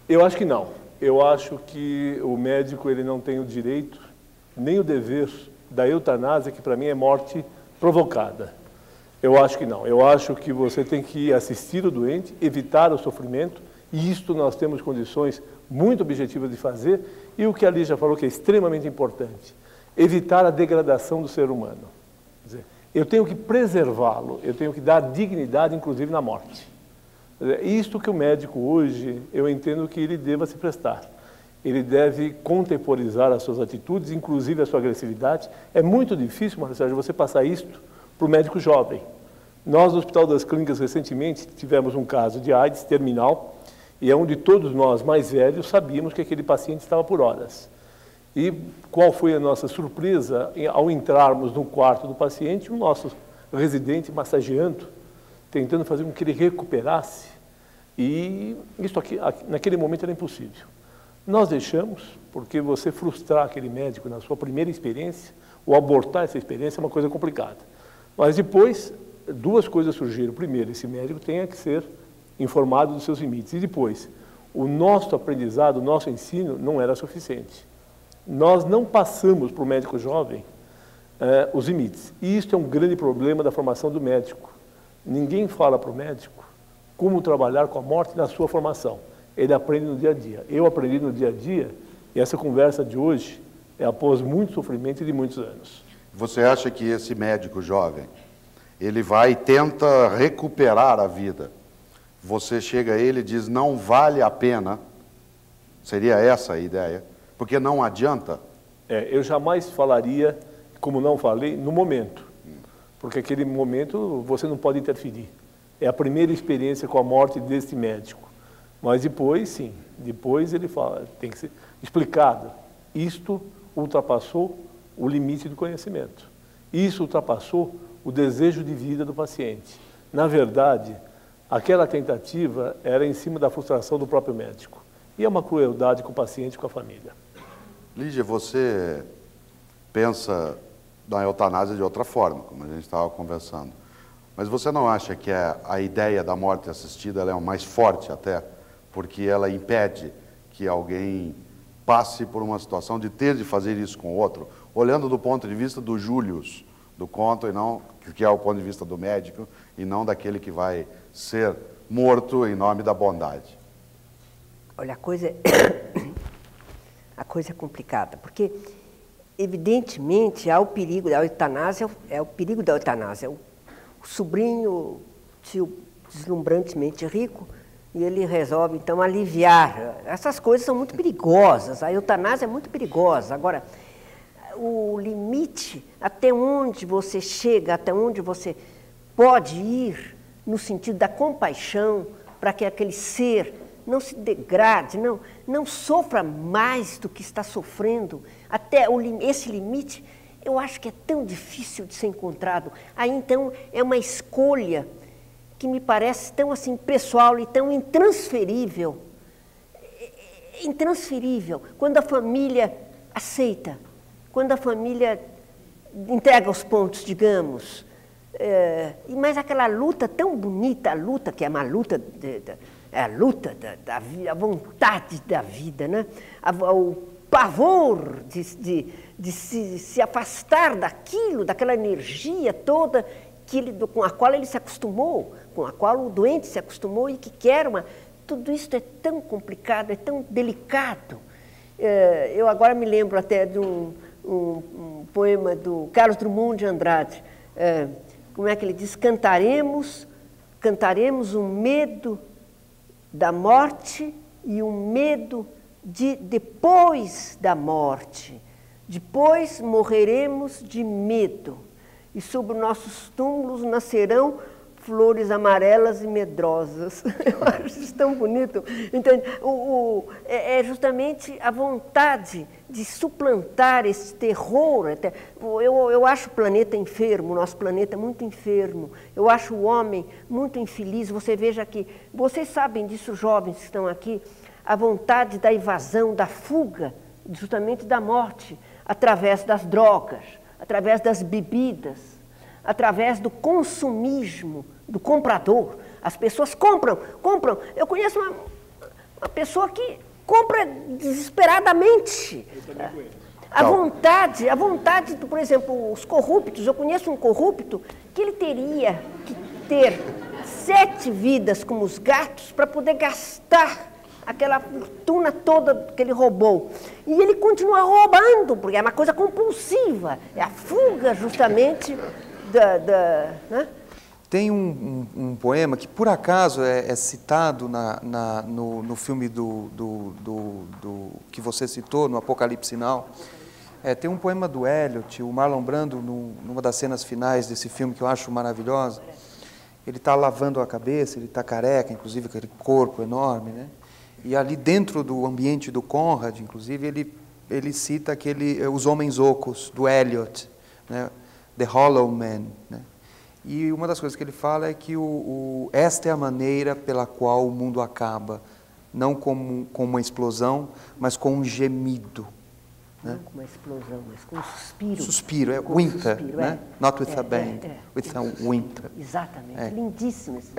Eu acho que não. Eu acho que o médico ele não tem o direito, nem o dever da eutanásia, que para mim é morte provocada. Eu acho que não. Eu acho que você tem que assistir o doente, evitar o sofrimento, e isto nós temos condições muito objetivas de fazer, e o que a Lígia falou que é extremamente importante, evitar a degradação do ser humano. Quer dizer, eu tenho que preservá-lo, eu tenho que dar dignidade, inclusive na morte. Isto que o médico hoje, eu entendo que ele deva se prestar. Ele deve contemporizar as suas atitudes, inclusive a sua agressividade. É muito difícil, Marcelo, você passar isto para o médico jovem. Nós, no Hospital das Clínicas, recentemente, tivemos um caso de AIDS terminal, e é onde todos nós, mais velhos, sabíamos que aquele paciente estava por horas. E qual foi a nossa surpresa ao entrarmos no quarto do paciente, o nosso residente massageando, tentando fazer com que ele recuperasse, e isso aqui, naquele momento era impossível. Nós deixamos, porque você frustrar aquele médico na sua primeira experiência, ou abortar essa experiência é uma coisa complicada. Mas depois, duas coisas surgiram. Primeiro, esse médico tem que ser informado dos seus limites. E depois, o nosso aprendizado, o nosso ensino não era suficiente. Nós não passamos para o médico jovem os limites. E isso é um grande problema da formação do médico. Ninguém fala para o médico como trabalhar com a morte na sua formação. Ele aprende no dia a dia. Eu aprendi no dia a dia, e essa conversa de hoje é após muito sofrimento e de muitos anos. Você acha que esse médico jovem, ele vai e tenta recuperar a vida? Você chega a ele e diz, não vale a pena, seria essa a ideia, porque não adianta? Eu jamais falaria, como não falei, no momento, porque aquele momento você não pode interferir. É a primeira experiência com a morte desse médico. Mas depois, sim, depois ele fala, tem que ser explicado. Isto ultrapassou o limite do conhecimento. Isso ultrapassou o desejo de vida do paciente. Na verdade, aquela tentativa era em cima da frustração do próprio médico. E é uma crueldade com o paciente e com a família. Lígia, você pensa na eutanásia de outra forma, como a gente estava conversando. Mas você não acha que a ideia da morte assistida ela é mais forte até, porque ela impede que alguém passe por uma situação de ter de fazer isso com o outro, olhando do ponto de vista do Július, do conto, e não, que é o ponto de vista do médico, e não daquele que vai ser morto em nome da bondade? Olha, a coisa é complicada, porque, evidentemente, há o perigo da eutanásia, o perigo da eutanásia. O sobrinho, tio deslumbrantemente rico, e ele resolve, então, aliviar. Essas coisas são muito perigosas, a eutanásia é muito perigosa. Agora, o limite até onde você chega, até onde você pode ir, no sentido da compaixão, para que aquele ser não se degrade, não sofra mais do que está sofrendo, até esse limite, eu acho que é tão difícil de ser encontrado. Aí, então, é uma escolha que me parece tão assim pessoal e tão intransferível. Intransferível. Quando a família aceita, quando a família entrega os pontos, digamos. Mas aquela luta tão bonita, a luta que é uma luta, a luta da vida, a vontade da vida, né? O pavor de se afastar daquilo, daquela energia toda com a qual ele se acostumou, com a qual o doente se acostumou e que quer uma... Tudo isso é tão complicado, é tão delicado. Eu agora me lembro até de um poema do Carlos Drummond de Andrade. Como é que ele diz? Cantaremos o medo da morte e o medo de depois da morte. Depois morreremos de medo e sobre nossos túmulos nascerão flores amarelas e medrosas. Eu acho isso tão bonito. Entende? É justamente a vontade de suplantar esse terror. Eu acho o planeta enfermo, o nosso planeta muito enfermo. Eu acho o homem muito infeliz. Você veja que, vocês sabem disso, jovens que estão aqui, a vontade da evasão, da fuga, justamente da morte, através das drogas, através das bebidas, através do consumismo, do comprador. As pessoas compram. Eu conheço uma pessoa que compra desesperadamente. Eu também conheço. A vontade, por exemplo, os corruptos. Eu conheço um corrupto que ele teria que ter 7 vidas como os gatos para poder gastar aquela fortuna toda que ele roubou. E ele continua roubando, porque é uma coisa compulsiva. É a fuga, justamente, né? Tem um poema que, por acaso, é citado no filme que você citou, no Apocalipse Sinal. Tem um poema do Eliot, o Marlon Brando, numa das cenas finais desse filme, que eu acho maravilhosa. Ele está lavando a cabeça, ele está careca, inclusive aquele corpo enorme, né? E ali dentro do ambiente do Conrad, inclusive, ele cita os homens ocos, do Eliot, né? The Hollow Man, né? E uma das coisas que ele fala é que esta é a maneira pela qual o mundo acaba, não com uma explosão, mas com um gemido. Né? Não com uma explosão, mas com um suspiro. Suspiro, com winter, suspiro, né? Not with a band, with a winter. Exatamente, lindíssimo esse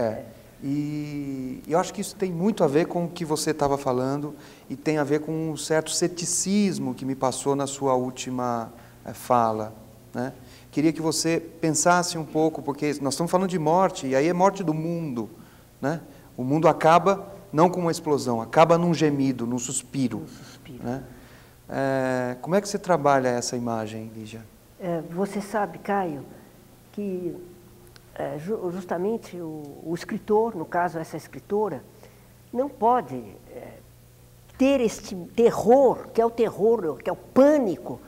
E eu acho que isso tem muito a ver com o que você estava falando e tem a ver com um certo ceticismo que me passou na sua última fala, né? Queria que você pensasse um pouco, porque nós estamos falando de morte, e aí é morte do mundo, né? O mundo acaba não com uma explosão, acaba num gemido, num suspiro. Né? Como é que você trabalha essa imagem, Lígia? Você sabe, Caio, que justamente o escritor, no caso essa escritora, não pode ter este terror, que é o pânico,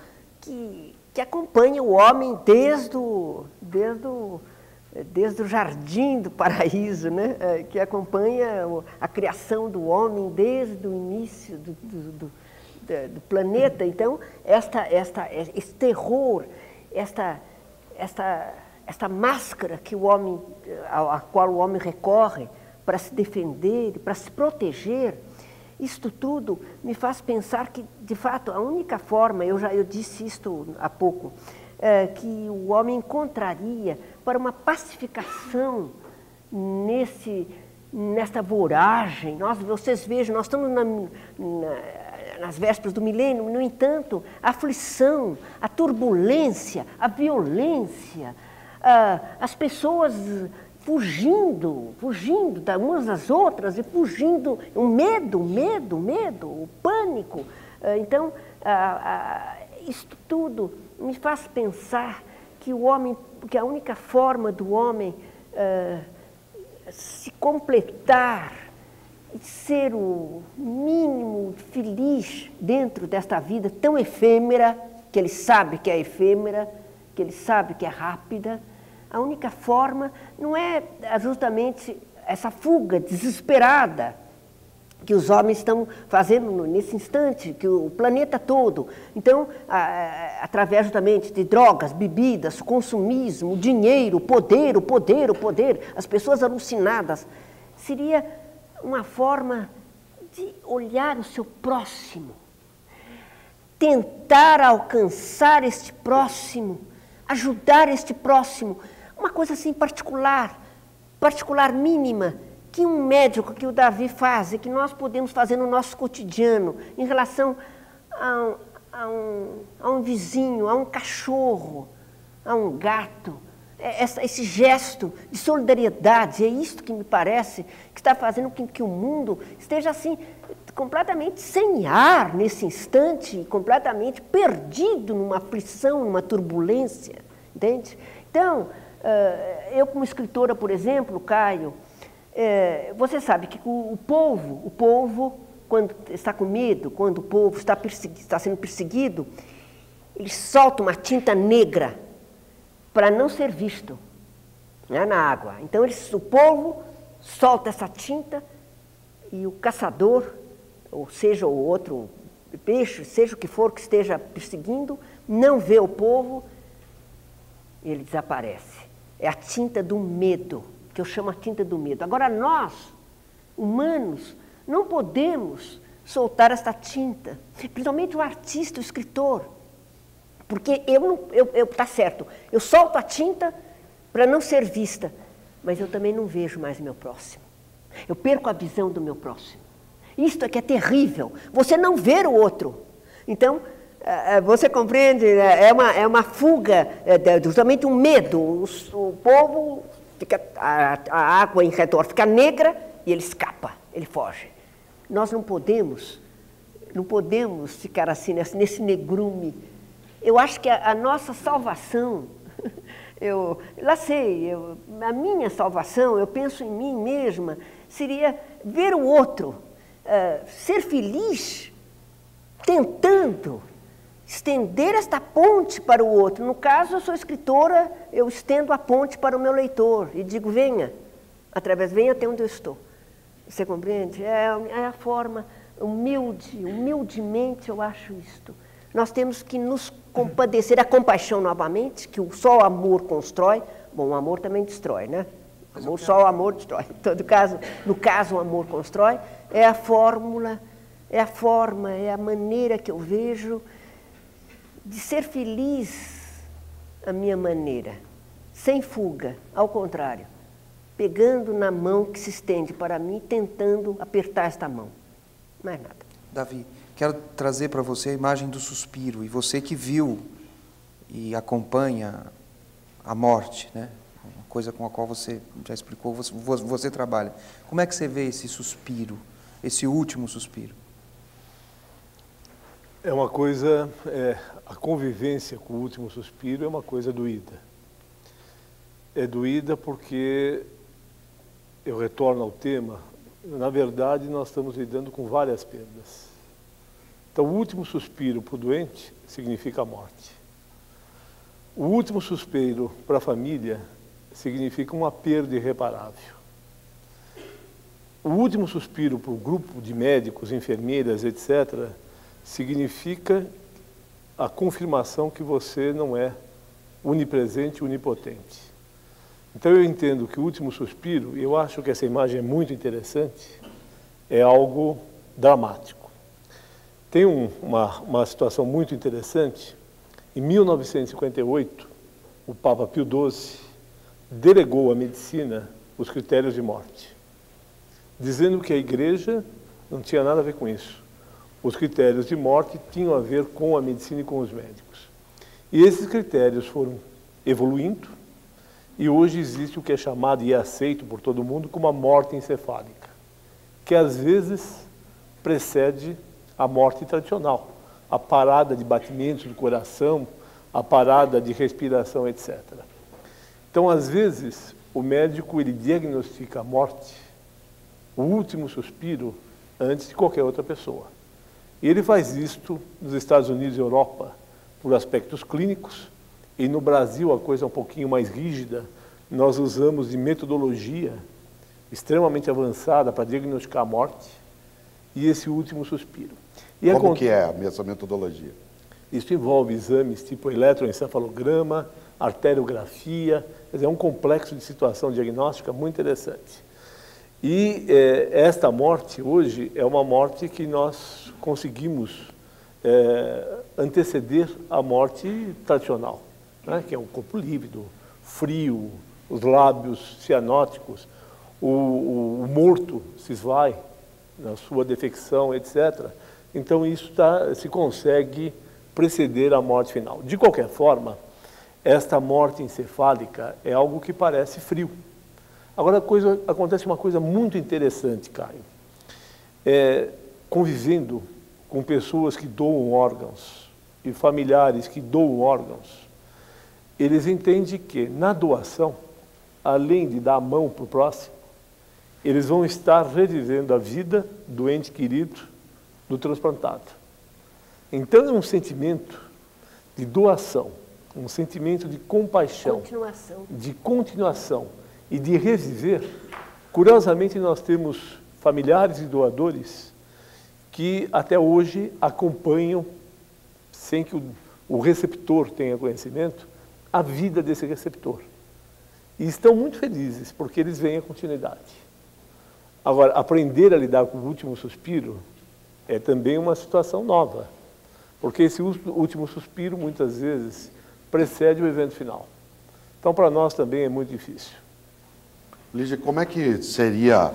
que acompanha o homem desde o jardim do paraíso, né? Que acompanha a criação do homem desde o início do planeta. Então, esse terror, esta máscara a qual o homem recorre para se defender, para se proteger, isto tudo me faz pensar que, de fato, a única forma, eu disse isto há pouco, que o homem encontraria para uma pacificação nesta voragem. Vocês vejam, nós estamos nas vésperas do milênio, no entanto, a aflição, a turbulência, a violência, as pessoas fugindo umas das outras e fugindo, o medo, o pânico. Então, isto tudo me faz pensar que que a única forma do homem se completar ser o mínimo feliz dentro desta vida tão efêmera, que ele sabe que é efêmera, que ele sabe que é rápida. A única forma não é justamente essa fuga desesperada que os homens estão fazendo nesse instante, que o planeta todo. Então, através justamente de drogas, bebidas, consumismo, dinheiro, o poder, as pessoas alucinadas, seria uma forma de olhar o seu próximo, tentar alcançar este próximo, ajudar este próximo, uma coisa assim particular, mínima, que um médico, que o Davi faz e que nós podemos fazer no nosso cotidiano, em relação a um vizinho, a um cachorro, a um gato. Esse gesto de solidariedade, é isto que me parece que está fazendo com que o mundo esteja assim, completamente sem ar nesse instante, completamente perdido numa aflição, numa turbulência, entende? Então, eu como escritora, por exemplo, Caio, você sabe que o povo, quando está com medo, quando o povo está sendo perseguido, ele solta uma tinta negra para não ser visto, né, na água. Então, o povo solta essa tinta e o caçador, ou seja, o outro peixe, seja o que for que esteja perseguindo, não vê o povo e ele desaparece. É a tinta do medo, que eu chamo a tinta do medo. Agora, nós, humanos, não podemos soltar essa tinta, principalmente o artista, o escritor. Porque tá certo, eu solto a tinta para não ser vista, mas eu também não vejo mais o meu próximo. Eu perco a visão do meu próximo. Isto é que é terrível, você não ver o outro. Então, você compreende, é uma fuga, justamente um medo. O povo, a água em redor fica negra e ele escapa, ele foge. Nós não podemos ficar assim, nesse negrume. Eu acho que a nossa salvação, a minha salvação, eu penso em mim mesma, seria ver o outro, ser feliz, tentando estender esta ponte para o outro. No caso, eu sou escritora, eu estendo a ponte para o meu leitor e digo, venha até onde eu estou. Você compreende? É a forma humildemente eu acho isto. Nós temos que nos compadecer, a compaixão novamente, que só o amor constrói. Bom, o amor também destrói, né? Só o amor destrói. Em todo caso, no caso, o amor constrói. É a fórmula, é a forma, é a maneira que eu vejo de ser feliz a minha maneira, sem fuga, ao contrário, pegando na mão que se estende para mim, tentando apertar esta mão. Mais nada. Davi, quero trazer para você a imagem do suspiro, e você que viu e acompanha a morte, né? Uma coisa com a qual você já explicou, você trabalha. Como é que você vê esse suspiro, esse último suspiro? É uma coisa, a convivência com o último suspiro é uma coisa doída. É doída porque, eu retorno ao tema, na verdade nós estamos lidando com várias perdas. Então, o último suspiro para o doente significa a morte. O último suspiro para a família significa uma perda irreparável. O último suspiro para o grupo de médicos, enfermeiras, etc., significa a confirmação que você não é onipresente e onipotente. Então, eu entendo que o último suspiro, e eu acho que essa imagem é muito interessante, é algo dramático. Tem uma situação muito interessante. Em 1958, o Papa Pio XII delegou à medicina os critérios de morte, dizendo que a Igreja não tinha nada a ver com isso. Os critérios de morte tinham a ver com a medicina e com os médicos. E esses critérios foram evoluindo, e hoje existe o que é chamado e é aceito por todo mundo como a morte encefálica, que às vezes precede a morte tradicional, a parada de batimentos do coração, a parada de respiração, etc. Então, às vezes, o médico ele diagnostica a morte o último suspiro antes de qualquer outra pessoa. E ele faz isto nos Estados Unidos e Europa por aspectos clínicos, e no Brasil a coisa é um pouquinho mais rígida. Nós usamos de metodologia extremamente avançada para diagnosticar a morte e esse último suspiro. E Como que é essa metodologia? Isso envolve exames tipo eletroencefalograma, arteriografia, quer dizer, é um complexo de situação diagnóstica muito interessante. E esta morte hoje é uma morte que nós conseguimos anteceder a morte tradicional, né? Que é o corpo lívido, frio, os lábios cianóticos, o morto se esvai na sua defecção, etc. Então isso se consegue preceder a morte final. De qualquer forma, esta morte encefálica é algo que parece frio. Agora acontece uma coisa muito interessante, Caio. Convivendo com pessoas que doam órgãos e familiares que doam órgãos, eles entendem que na doação, além de dar a mão para o próximo, eles vão estar revivendo a vida do ente querido do transplantado. Então é um sentimento de doação, um sentimento de compaixão, de continuação e de reviver. Curiosamente, nós temos familiares e doadores que até hoje acompanham, sem que o receptor tenha conhecimento, a vida desse receptor. E estão muito felizes, porque eles veem a continuidade. Agora, aprender a lidar com o último suspiro é também uma situação nova, porque esse último suspiro, muitas vezes, precede o evento final. Então, para nós também é muito difícil. Lígia, como é que seria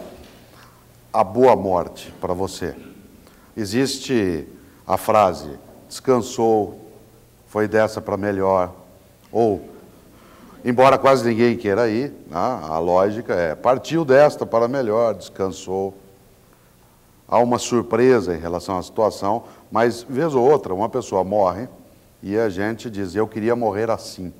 a boa morte para você? Existe a frase, descansou, foi dessa para melhor, ou, embora quase ninguém queira ir, né, a lógica é, partiu desta para melhor, descansou. Há uma surpresa em relação à situação, mas, vez ou outra, uma pessoa morre e a gente diz, eu queria morrer assim.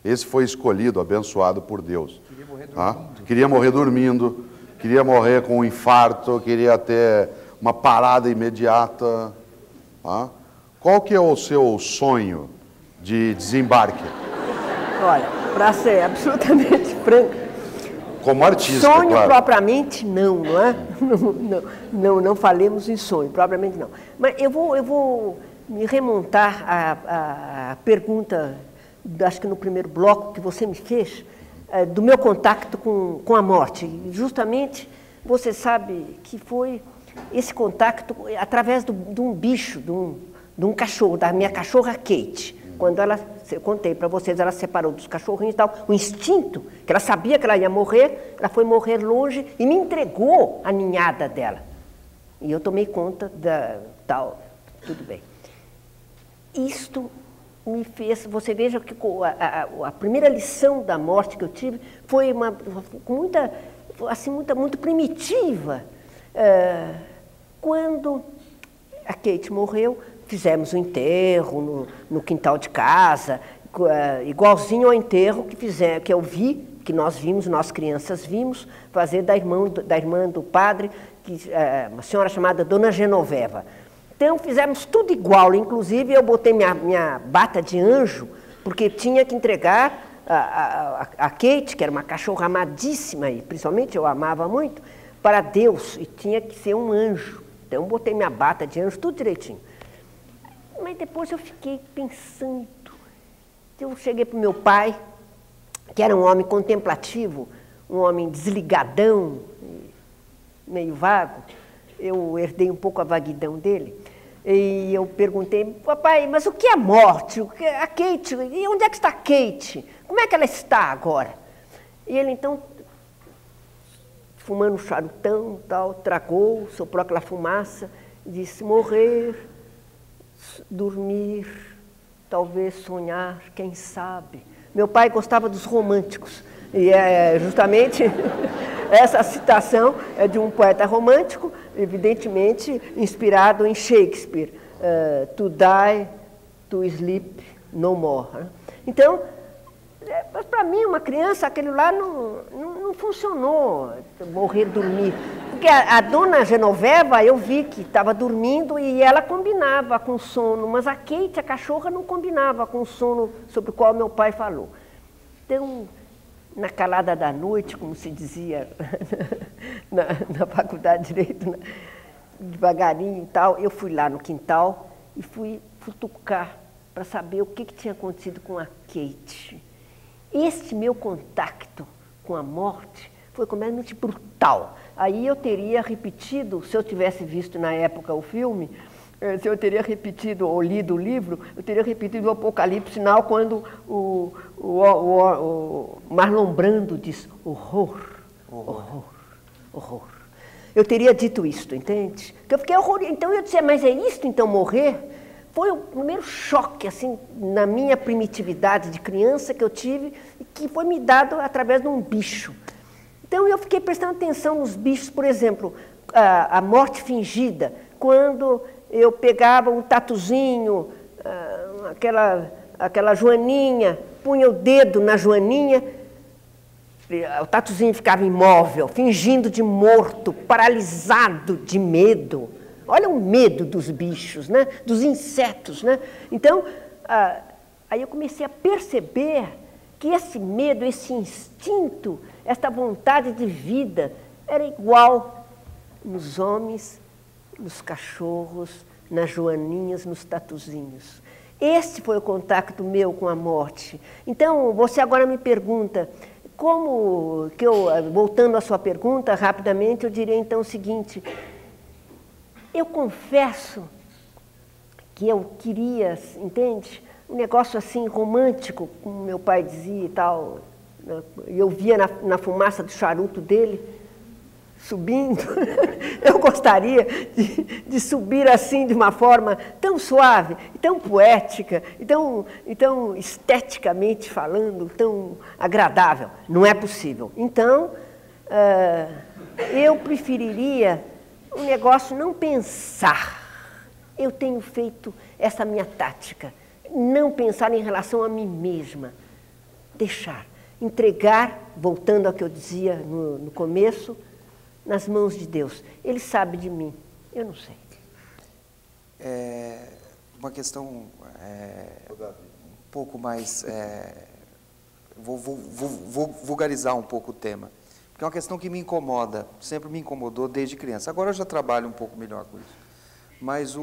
Esse foi escolhido, abençoado por Deus. Queria morrer dormindo. Queria morrer dormindo, queria morrer com um infarto, queria ter uma parada imediata. Qual que é o seu sonho de desembarque? Olha, para ser absolutamente franca, como artista, sonho claro. Propriamente não é? Não falemos em sonho, propriamente não. Mas eu vou me remontar à pergunta, acho que no primeiro bloco que você me fez, do meu contato com a morte. Justamente, você sabe que foi esse contato através de um bicho, de um cachorro, da minha cachorra Kate. Quando eu contei para vocês, ela separou dos cachorrinhos e tal, o instinto, que ela sabia que ela ia morrer, ela foi morrer longe e me entregou a ninhada dela. E eu tomei conta da tal, tudo bem. Isto me fez, você veja que a primeira lição da morte que eu tive foi muito primitiva. Quando a Kate morreu, fizemos um enterro no quintal de casa, igualzinho ao enterro que eu vi, que nós vimos, nós crianças vimos, fazer da irmã do padre, uma senhora chamada Dona Genoveva. Então fizemos tudo igual, inclusive eu botei minha bata de anjo, porque tinha que entregar a Kate, que era uma cachorra amadíssima, e principalmente eu amava muito, para Deus, e tinha que ser um anjo. Então eu botei minha bata de anjo, tudo direitinho. Mas depois eu fiquei pensando. Eu cheguei para o meu pai, que era um homem contemplativo, um homem desligadão, meio vago. Eu herdei um pouco a vaguidão dele. E eu perguntei, papai, mas o que é morte? A Kate, e onde é que está a Kate? Como é que ela está agora? E ele então, fumando um charutão, tal, tragou, soprou aquela fumaça, disse, morrer, dormir, talvez sonhar, quem sabe. Meu pai gostava dos românticos, e justamente essa citação é de um poeta romântico, evidentemente inspirado em Shakespeare, to die, to sleep no more. Então, para mim, uma criança, aquele lá não funcionou, morrer, dormir. porque a dona Genoveva, eu vi que estava dormindo e ela combinava com o sono, mas a Kate, a cachorra, não combinava com o sono sobre o qual meu pai falou. Então, na calada da noite, como se dizia na faculdade de Direito, devagarinho e tal, eu fui lá no quintal e fui futucar para saber o que tinha acontecido com a Kate. Este meu contato com a morte foi completamente brutal. Aí eu teria repetido, se eu tivesse visto na época o filme, se eu teria repetido ou lido o livro, eu teria repetido o Apocalipse Sinal quando o Marlon Brando diz horror, horror, horror. Eu teria dito isto, entende? Porque eu fiquei horrorizada. Então eu disse, mas é isto então morrer? Foi o primeiro choque, assim, na minha primitividade de criança que eu tive, que foi me dado através de um bicho. Então eu fiquei prestando atenção nos bichos, por exemplo, a morte fingida, quando eu pegava um tatuzinho, aquela joaninha, punha o dedo na joaninha, o tatuzinho ficava imóvel, fingindo de morto, paralisado de medo. Olha o medo dos bichos, né? Dos insetos, né? Então, aí eu comecei a perceber que esse medo, esse instinto, esta vontade de vida era igual nos homens, nos cachorros, nas joaninhas, nos tatuzinhos. Esse foi o contato meu com a morte. Então, você agora me pergunta, voltando à sua pergunta, rapidamente, eu diria então o seguinte: eu confesso que eu queria, entende, um negócio assim romântico, como meu pai dizia e tal, eu via na fumaça do charuto dele, subindo, eu gostaria de subir assim de uma forma tão suave, tão poética, e tão esteticamente falando, tão agradável. Não é possível. Então, eu preferiria um negócio não pensar. Eu tenho feito essa minha tática, não pensar em relação a mim mesma, deixar, entregar, voltando ao que eu dizia no começo, nas mãos de Deus. Ele sabe de mim, eu não sei. Uma questão um pouco mais... vou vulgarizar um pouco o tema, porque é uma questão que me incomoda, sempre me incomodou desde criança. Agora eu já trabalho um pouco melhor com isso. Mas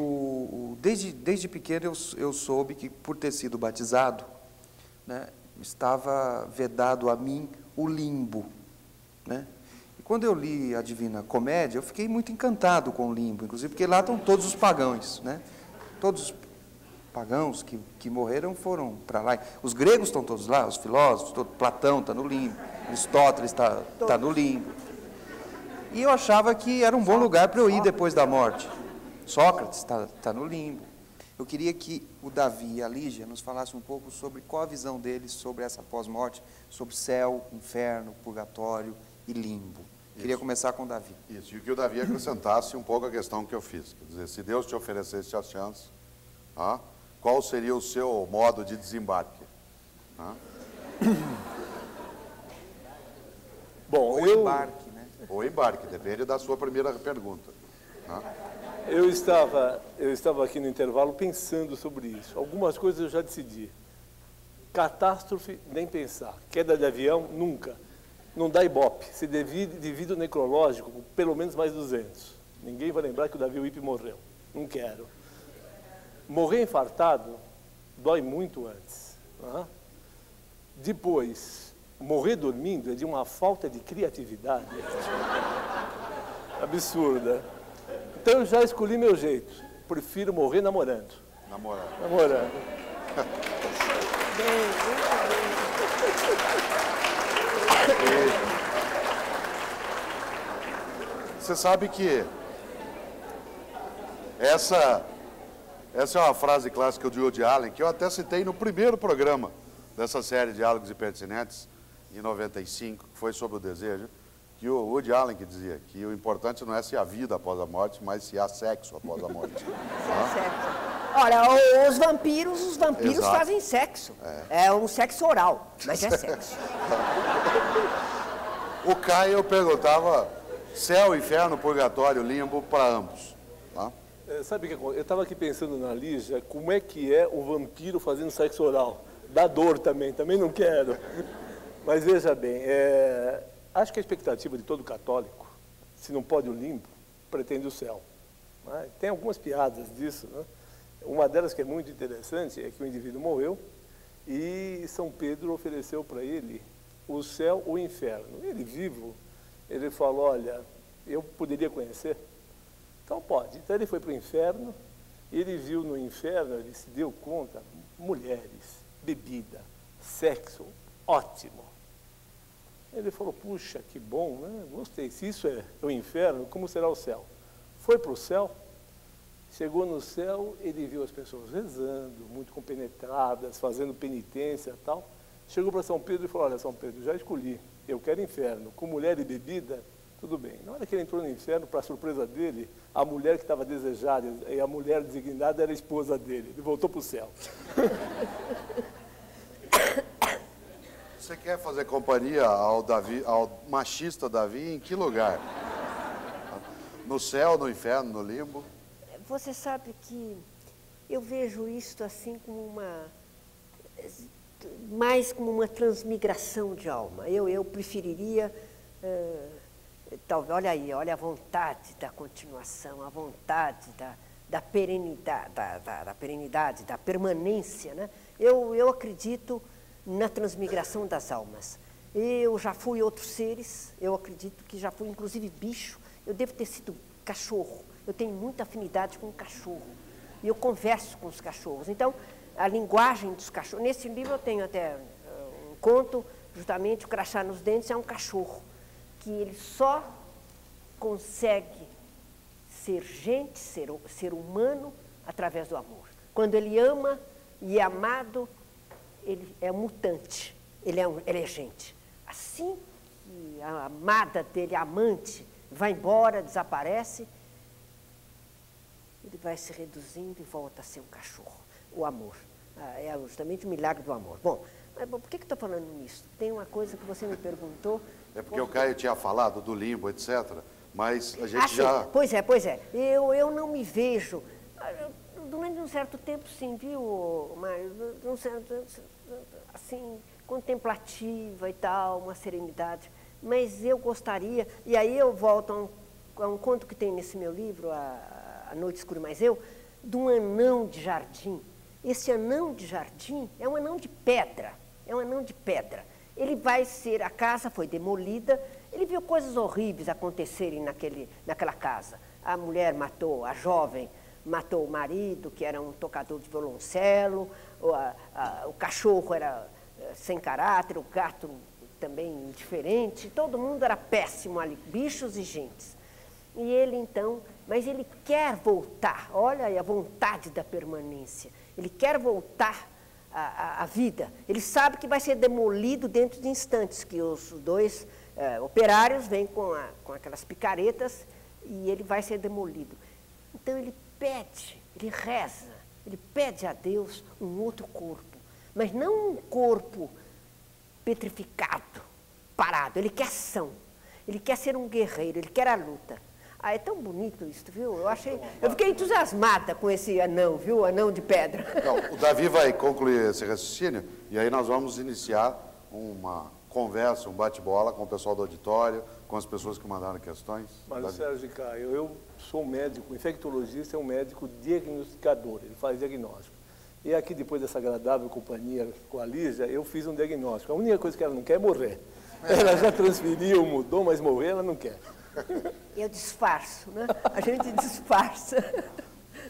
desde pequeno eu soube que, por ter sido batizado, né, estava vedado a mim o limbo, né? Quando eu li a Divina Comédia, eu fiquei muito encantado com o limbo, inclusive porque lá estão todos os pagãos, né? Todos os pagãos que morreram foram para lá. Os gregos estão todos lá, os filósofos, Platão está no limbo, Aristóteles está no limbo. E eu achava que era um bom lugar para eu ir depois da morte. Sócrates está no limbo. Eu queria que o Davi e a Lígia nos falassem um pouco sobre qual a visão deles sobre essa pós-morte, sobre céu, inferno, purgatório e limbo. Queria começar com o Davi. Isso, e que o Davi acrescentasse um pouco a questão que eu fiz. Quer dizer, se Deus te oferecesse a chance, qual seria o seu modo de desembarque? Bom, ou embarque, né? Ou embarque, depende da sua primeira pergunta. Eu estava aqui no intervalo pensando sobre isso. Algumas coisas eu já decidi. Catástrofe, nem pensar. Queda de avião, nunca. Não dá ibope. Se divide o necrológico com pelo menos mais 200. Ninguém vai lembrar que o Davi Wippe morreu. Não quero. Morrer infartado dói muito antes. Depois, morrer dormindo é de uma falta de criatividade absurda. Então eu já escolhi meu jeito. Prefiro morrer namorando. Namorando. Você sabe que essa é uma frase clássica do Woody Allen, que eu até citei no primeiro programa dessa série Diálogos Impertinentes, em 95, que foi sobre o desejo, que o Woody Allen que dizia que o importante não é se há vida após a morte, mas se há sexo após a morte. Olha, os vampiros Exato. fazem sexo. É um sexo oral, mas é sexo. O Caio perguntava céu, inferno, purgatório, limbo para ambos. Tá? Sabe o que acontece? Eu estava aqui pensando na Lígia, como é que é o vampiro fazendo sexo oral? Dá dor também não quero. Mas veja bem, acho que a expectativa de todo católico, se não pode o limbo, pretende o céu. Né? Tem algumas piadas disso, né? Uma delas que é muito interessante é que o indivíduo morreu e São Pedro ofereceu para ele o céu ou o inferno. Ele vivo, ele falou, olha, eu poderia conhecer? Então pode. Então ele foi para o inferno, ele viu no inferno, ele se deu conta, mulheres, bebida, sexo, ótimo. Ele falou, puxa, que bom, né? Gostei. Se isso é o inferno, como será o céu? Foi para o céu, chegou no céu, ele viu as pessoas rezando, muito compenetradas, fazendo penitência e tal. Chegou para São Pedro e falou, olha, São Pedro, já escolhi, eu quero inferno, com mulher e bebida, tudo bem. Na hora que ele entrou no inferno, para surpresa dele, a mulher que estava desejada e a mulher designada era a esposa dele. Ele voltou para o céu. Você quer fazer companhia ao machista Davi em que lugar? No céu, no inferno, no limbo? Você sabe que eu vejo isto assim como mais como uma transmigração de alma. Eu preferiria, talvez, olha aí, olha a vontade da continuação, a vontade da perenidade, da permanência, né? Eu acredito na transmigração das almas. Eu já fui outros seres, eu acredito que já fui inclusive bicho, eu devo ter sido cachorro, eu tenho muita afinidade com o cachorro, e eu converso com os cachorros. Então, a linguagem dos cachorros, nesse livro eu tenho até um conto, justamente o crachá nos dentes é um cachorro, que ele só consegue ser gente, ser humano, através do amor. Quando ele ama e é amado, ele é mutante, ele é gente. Assim que a amada dele, a amante, vai embora, desaparece, ele vai se reduzindo e volta a ser um cachorro. O amor. É justamente o milagre do amor. Bom, mas por que eu estou falando nisso? Tem uma coisa que você me perguntou. É porque o Caio tinha falado do limbo, etc., mas a gente já... Pois é. Eu não me vejo... Durante um certo tempo, sim, viu? Mas, um certo, assim, contemplativa e tal, uma serenidade. Mas eu gostaria, e aí eu volto a um conto que tem nesse meu livro, A Noite Escura Mais Eu, de um anão de jardim. Esse anão de jardim é um anão de pedra, Ele vai ser, a casa foi demolida, ele viu coisas horríveis acontecerem naquela casa. A mulher matou, a jovem matou o marido, que era um tocador de violoncelo, o cachorro era sem caráter, o gato também indiferente, todo mundo era péssimo ali, bichos e gentes. E ele então, mas ele quer voltar, olha aí a vontade da permanência, ele quer voltar à vida. Ele sabe que vai ser demolido dentro de instantes, que os dois operários vêm com aquelas picaretas e ele vai ser demolido. Então ele pede, ele reza, ele pede a Deus um outro corpo, mas não um corpo petrificado, parado. Ele quer ação, ele quer ser um guerreiro, ele quer a luta. É tão bonito isso, viu? Eu fiquei entusiasmada com esse anão, viu? Anão de pedra. Então, o Davi vai concluir esse raciocínio e aí nós vamos iniciar uma conversa, um bate-bola com o pessoal do auditório, com as pessoas que mandaram questões. Mas, Sérgio Caio, eu sou médico, infectologista é um médico diagnosticador, ele faz diagnóstico. E aqui, depois dessa agradável companhia com a Lígia, eu fiz um diagnóstico. A única coisa que ela não quer é morrer. Ela já transferiu, mudou, mas morrer ela não quer. Eu disfarço, né? A gente disfarça.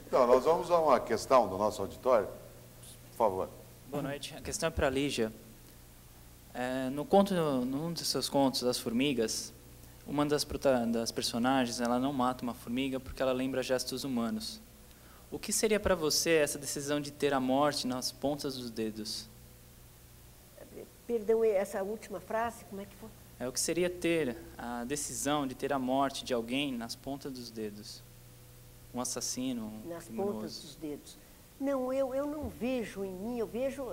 Então, nós vamos a uma questão do nosso auditório. Por favor. Boa noite. A questão é para a Lígia. Num dos seus contos, das formigas, uma das personagens, ela não mata uma formiga porque ela lembra gestos humanos. O que seria para você essa decisão de ter a morte nas pontas dos dedos? Perdão, essa última frase, como é que foi? O que seria ter a decisão de ter a morte de alguém nas pontas dos dedos? Um assassino, um nas criminoso. Pontas dos dedos. Não, eu não vejo em mim, eu vejo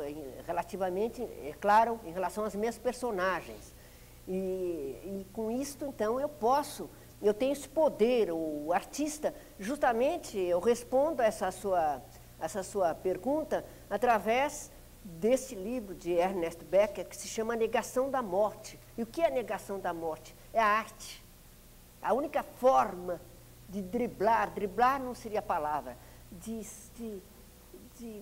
relativamente, é claro, em relação às minhas personagens. E com isto, então, eu posso eu tenho esse poder, o artista, justamente eu respondo a essa sua pergunta através desse livro de Ernest Becker, que se chama A Negação da Morte. E o que é a negação da morte? É a arte. A única forma de driblar não seria a palavra, de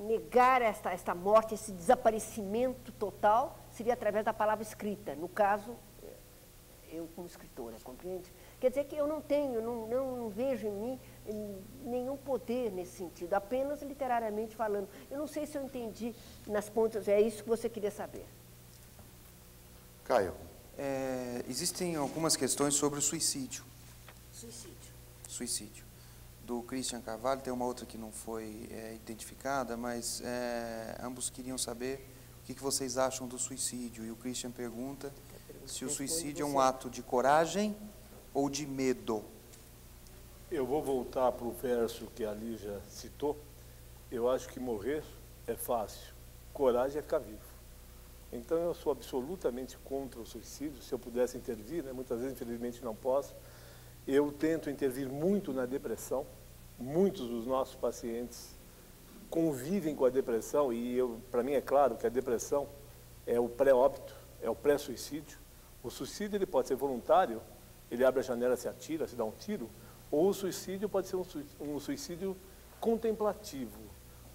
negar esta morte, esse desaparecimento total, seria através da palavra escrita. No caso, eu como escritora, compreende? Quer dizer que eu não tenho, não vejo em mim nenhum poder nesse sentido, apenas literariamente falando. Eu não sei se eu entendi nas pontas, é isso que você queria saber. Caio. Existem algumas questões sobre o suicídio. Suicídio. Do Christian Carvalho, tem uma outra que não foi identificada, mas ambos queriam saber o que vocês acham do suicídio. E o Christian pergunta se o suicídio é um ato de coragem ou de medo. Eu vou voltar para o verso que a Lígia citou. Eu acho que morrer é fácil, coragem é ficar vivo. Então eu sou absolutamente contra o suicídio. Se eu pudesse intervir, né, muitas vezes infelizmente não posso. Eu tento intervir muito na depressão. Muitos dos nossos pacientes convivem com a depressão e para mim é claro que a depressão é o pré-óbito, é o pré-suicídio. O suicídio ele pode ser voluntário, ele abre a janela, se atira, se dá um tiro, ou o suicídio pode ser um suicídio contemplativo.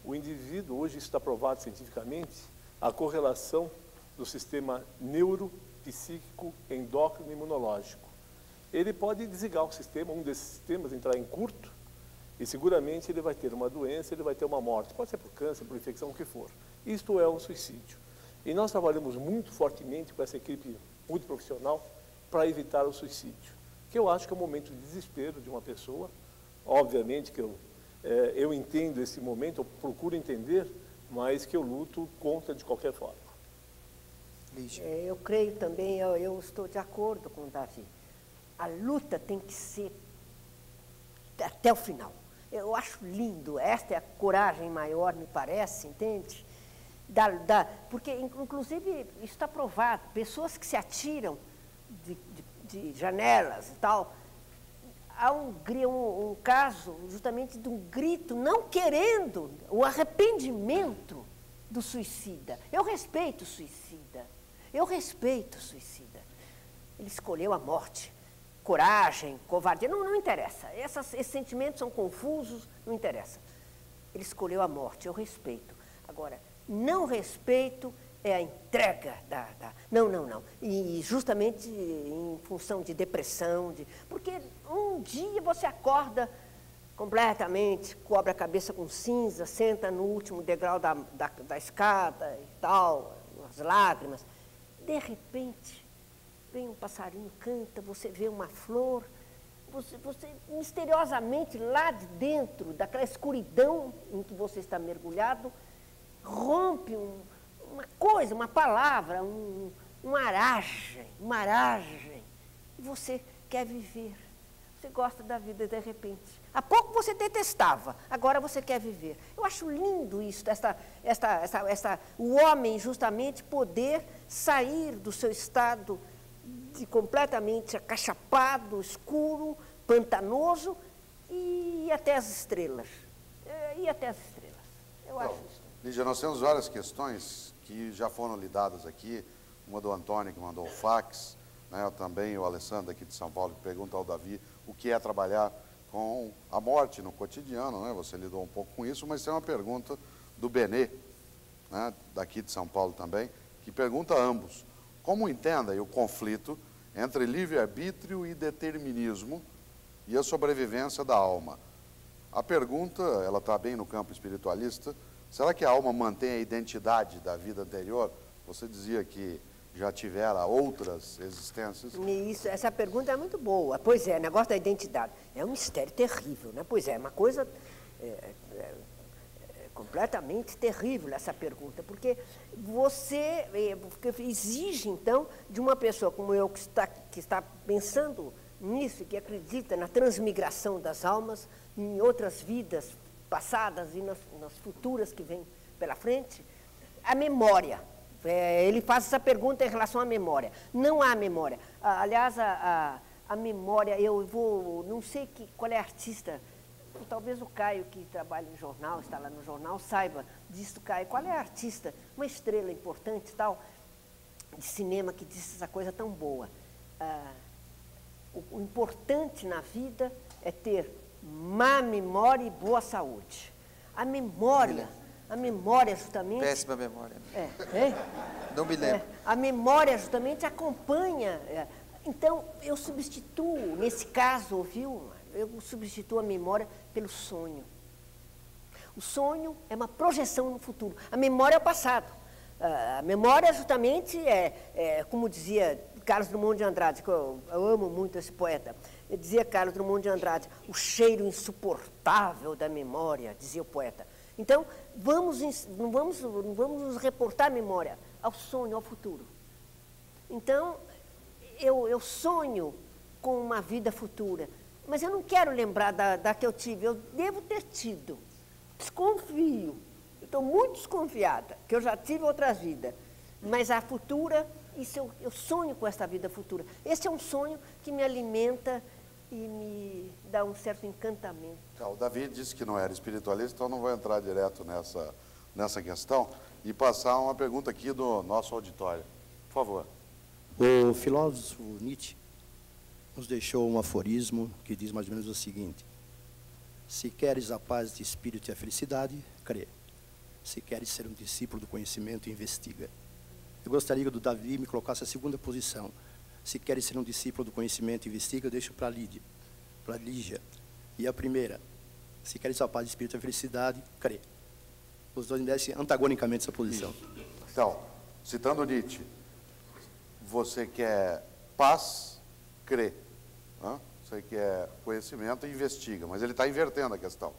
O indivíduo, hoje isso está provado cientificamente, a correlação do sistema neuropsíquico, endócrino e imunológico. Ele pode desligar o sistema, um desses sistemas, entrar em curto, e seguramente ele vai ter uma doença, ele vai ter uma morte. Pode ser por câncer, por infecção, o que for. Isto é um suicídio. E nós trabalhamos muito fortemente com essa equipe muito profissional para evitar o suicídio, que eu acho que é um momento de desespero de uma pessoa. Obviamente que eu entendo esse momento, eu procuro entender, mas que eu luto contra de qualquer forma. Eu creio também, eu estou de acordo com o Davi. A luta tem que ser até o final. Eu acho lindo, esta é a coragem maior, me parece, entende? Porque, inclusive, isso está provado, pessoas que se atiram de janelas e tal, há um caso justamente de um grito, não querendo, o arrependimento do suicida. Eu respeito o suicida, Ele escolheu a morte. Coragem, covardia, não interessa. Esses sentimentos são confusos, não interessa. Ele escolheu a morte, eu respeito. Agora, não respeito é a entrega Não. E justamente em função de depressão, porque um dia você acorda completamente, cobre a cabeça com cinza, senta no último degrau da escada e tal, as lágrimas. De repente, vem um passarinho, canta, você vê uma flor, você misteriosamente lá de dentro, daquela escuridão em que você está mergulhado, rompe uma coisa, uma palavra, uma aragem, e você quer viver, você gosta da vida de repente. Há pouco você detestava, agora você quer viver. Eu acho lindo isso, o homem justamente poder sair do seu estado de completamente acachapado, escuro, pantanoso e ir até as estrelas. Eu acho isso. Lígia, nós temos várias questões que já foram lidadas aqui. Uma do Antônio, que mandou o fax, né? Também o Alessandro, aqui de São Paulo, que pergunta ao Davi o que é trabalhar com a morte no cotidiano, né? Você lidou um pouco com isso, mas tem uma pergunta do Benê, né? Daqui de São Paulo também, que pergunta a ambos: como entendem o conflito entre livre-arbítrio e determinismo e a sobrevivência da alma? A pergunta, ela está bem no campo espiritualista: será que a alma mantém a identidade da vida anterior? Você dizia que já tivera outras existências. Essa pergunta é muito boa. Pois é, o negócio da identidade é um mistério terrível, né? Pois é, uma coisa completamente terrível essa pergunta, porque porque exige, então, de uma pessoa como eu, que está pensando nisso, que acredita na transmigração das almas em outras vidas passadas e nas futuras que vêm pela frente, a memória. Ele faz essa pergunta em relação à memória. Não há memória. Aliás, a memória, eu vou, não sei qual é a artista, talvez o Caio, que trabalha em jornal, está lá no jornal, saiba disso, Caio. Qual é a artista, uma estrela importante tal, de cinema, que disse essa coisa tão boa? O importante na vida é ter má memória e boa saúde. A memória justamente... Péssima memória. Não me lembro. A memória justamente acompanha... Então, eu substituo, nesse caso, viu? Eu substituo a memória pelo sonho. O sonho é uma projeção no futuro. A memória é o passado. A memória justamente como dizia Carlos Drummond de Andrade, que eu amo muito esse poeta. Dizia Carlos Drummond de Andrade, o cheiro insuportável da memória, dizia o poeta. Então, não vamos nos reportar a memória ao sonho, ao futuro. Então, eu sonho com uma vida futura, mas eu não quero lembrar da que eu tive, eu devo ter tido. Desconfio, eu estou muito desconfiada, que eu já tive outra vida, mas a futura, isso eu sonho com essa vida futura. Esse é um sonho que me alimenta e me dá um certo encantamento. O Davi disse que não era espiritualista, então não vou entrar direto nessa questão e passar uma pergunta aqui do nosso auditório. Por favor. O filósofo Nietzsche nos deixou um aforismo que diz mais ou menos o seguinte: se queres a paz de espírito e a felicidade, crê. Se queres ser um discípulo do conhecimento, investiga. Eu gostaria que o Davi me colocasse a segunda posição. Se queres ser um discípulo do conhecimento, investiga, eu deixo para Lígia. E a primeira, se queres a paz de espírito e a felicidade, crê. Os dois me descem antagonicamente essa posição. Então, citando Nietzsche, você quer paz, crê. Você quer conhecimento, investiga. Mas ele está invertendo a questão.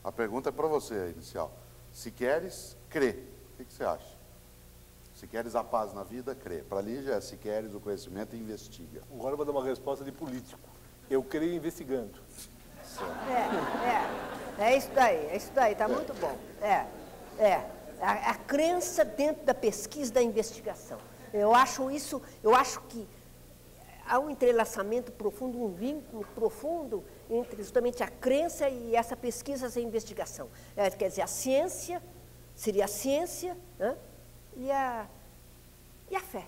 A pergunta é para você, inicial. Se queres, crê. O que você acha? Se queres a paz na vida, crê. Para Lígia, se queres o conhecimento, investiga. Agora eu vou dar uma resposta de político. Eu creio investigando. É isso daí, está muito bom. A crença dentro da pesquisa, da investigação. Eu acho que há um entrelaçamento profundo, um vínculo profundo entre justamente a crença e essa pesquisa, essa investigação. Quer dizer, a ciência, seria a ciência, e a fé.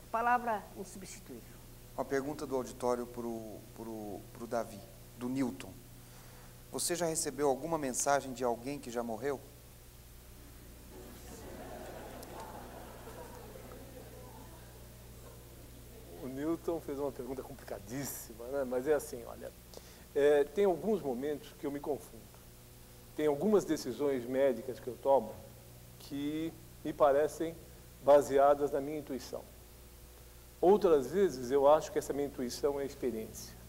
A palavra insubstituível. Uma pergunta do auditório para o Davi, do Newton. Você já recebeu alguma mensagem de alguém que já morreu? O Newton fez uma pergunta complicadíssima, né? Mas é assim, olha, tem alguns momentos que eu me confundo. Tem algumas decisões médicas que eu tomo que me parecem baseadas na minha intuição. Outras vezes eu acho que essa minha intuição é experiência.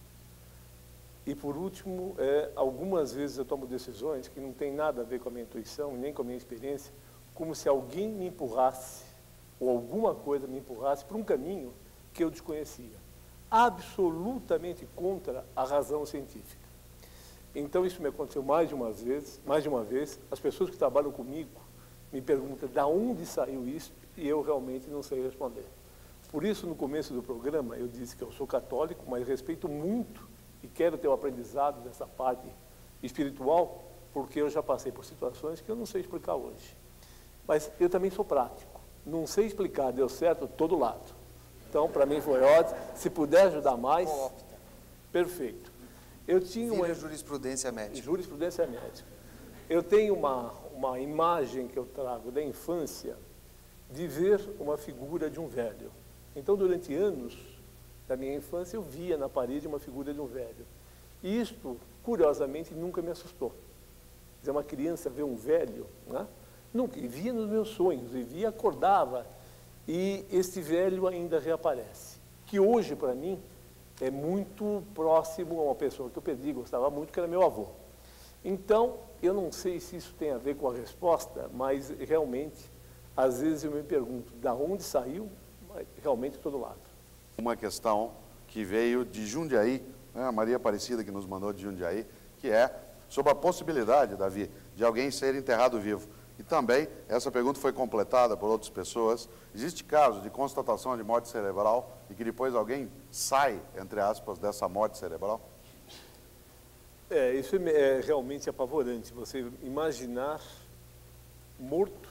E por último, algumas vezes eu tomo decisões que não tem nada a ver com a minha intuição, nem com a minha experiência, como se alguém me empurrasse, ou alguma coisa me empurrasse para um caminho que eu desconhecia, absolutamente contra a razão científica. Então isso me aconteceu mais de uma vez, as pessoas que trabalham comigo me perguntam de onde saiu isso e eu realmente não sei responder. Por isso, no começo do programa, eu disse que eu sou católico, mas respeito muito e quero ter o aprendizado dessa parte espiritual, porque eu já passei por situações que eu não sei explicar hoje. Mas eu também sou prático. Não sei explicar, deu certo, todo lado. Então, para mim foi ótimo. Se puder ajudar mais, perfeito. Eu tinha jurisprudência médica. Jurisprudência médica. Eu tenho uma imagem que eu trago da infância de ver uma figura de um velho. Então, durante anos da minha infância, eu via na parede uma figura de um velho. E isto, curiosamente, nunca me assustou. Quer dizer, uma criança ver um velho, né? Nunca, e via nos meus sonhos, e via, acordava, e este velho ainda reaparece. Que hoje, para mim, é muito próximo a uma pessoa que eu perdi, gostava muito, que era meu avô. Então, eu não sei se isso tem a ver com a resposta, mas realmente, às vezes eu me pergunto, da onde saiu, mas realmente todo lado. Uma questão que veio de Jundiaí, né, a Maria Aparecida que nos mandou de Jundiaí, que é sobre a possibilidade, Davi, de alguém ser enterrado vivo. E também, essa pergunta foi completada por outras pessoas, existe caso de constatação de morte cerebral e que depois alguém sai, entre aspas, dessa morte cerebral? Isso é realmente apavorante, você imaginar morto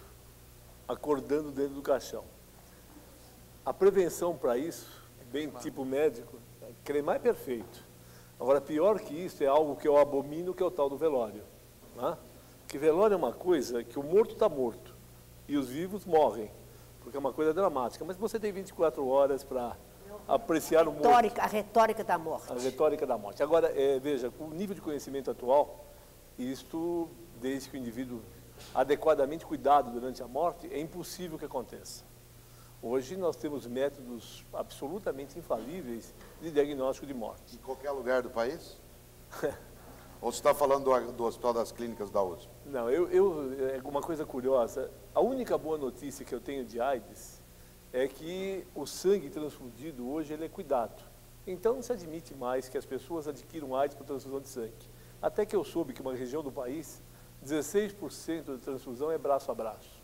acordando dentro do caixão. A prevenção para isso, bem tipo médico, cremar é perfeito. Agora, pior que isso é algo que eu abomino, que é o tal do velório. Né? Que velório é uma coisa que o morto está morto e os vivos morrem, porque é uma coisa dramática. Mas você tem 24 horas para apreciar o morto. A retórica da morte. A retórica da morte. Agora, veja, com o nível de conhecimento atual, isto, desde que o indivíduo adequadamente cuidado durante a morte, é impossível que aconteça. Hoje nós temos métodos absolutamente infalíveis de diagnóstico de morte. Em qualquer lugar do país? Ou você está falando do Hospital das Clínicas da USP? Não, uma coisa curiosa, a única boa notícia que eu tenho de AIDS é que o sangue transfundido hoje ele é cuidado. Então não se admite mais que as pessoas adquiram AIDS por transfusão de sangue. Até que eu soube que uma região do país, 16% de transfusão é braço a braço.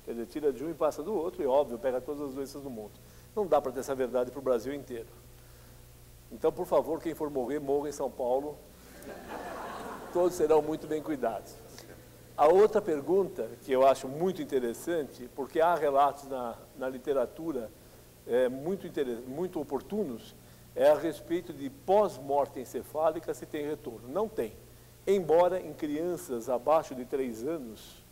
Quer dizer, tira de um e passa do outro, e óbvio, pega todas as doenças do mundo. Não dá para ter essa verdade para o Brasil inteiro. Então, por favor, quem for morrer, morra em São Paulo. Todos serão muito bem cuidados. A outra pergunta, que eu acho muito interessante, porque há relatos na literatura muito oportunos, é a respeito de pós-morte encefálica se tem retorno. Não tem. Embora em crianças abaixo de 3 anos,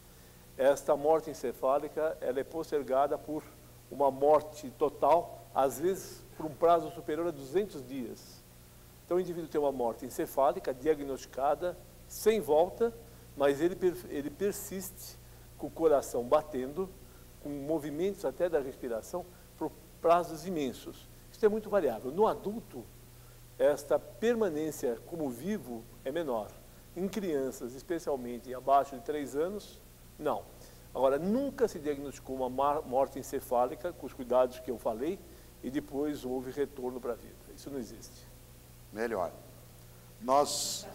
esta morte encefálica ela é postergada por uma morte total, às vezes por um prazo superior a 200 dias. Então o indivíduo tem uma morte encefálica diagnosticada, sem volta, mas ele persiste com o coração batendo, com movimentos até da respiração, por prazos imensos. Isso é muito variável. No adulto, esta permanência como vivo é menor. Em crianças, especialmente abaixo de 3 anos, não. Agora, nunca se diagnosticou uma morte encefálica, com os cuidados que eu falei, e depois houve retorno para a vida. Isso não existe. Melhor. Nós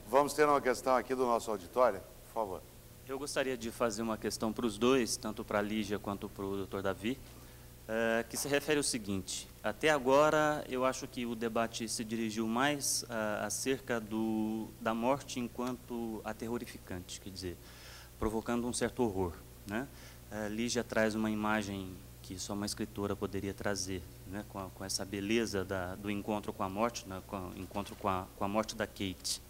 vamos ter uma questão aqui do nosso auditório, por favor. Eu gostaria de fazer uma questão para os dois, tanto para a Lígia quanto para o Dr. Davi, que se refere ao seguinte: até agora eu acho que o debate se dirigiu mais acerca da morte enquanto aterrorificante, quer dizer, provocando um certo horror, né? Lígia traz uma imagem que só uma escritora poderia trazer, né? Com essa beleza do encontro com a morte, né? Com o encontro com a morte da Kate.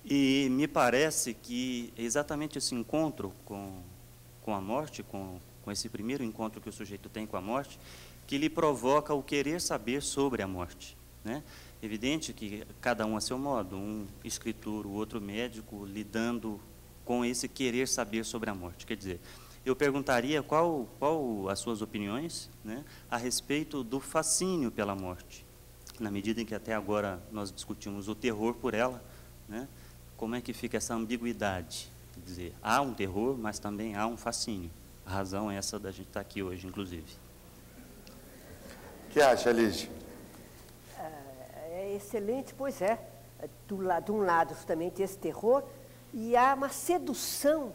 E me parece que exatamente esse encontro com a morte, com esse primeiro encontro que o sujeito tem com a morte, que lhe provoca o querer saber sobre a morte, né? Evidente que cada um a seu modo, um escritor, o outro médico, lidando com esse querer saber sobre a morte. Quer dizer, eu perguntaria qual as suas opiniões, né, a respeito do fascínio pela morte, na medida em que até agora nós discutimos o terror por ela, né? Como é que fica essa ambiguidade? Quer dizer, há um terror, mas também há um fascínio. A razão é essa da gente estar aqui hoje, inclusive. O que acha, Lígia? É excelente, pois é. De um lado, justamente, esse terror, e há uma sedução,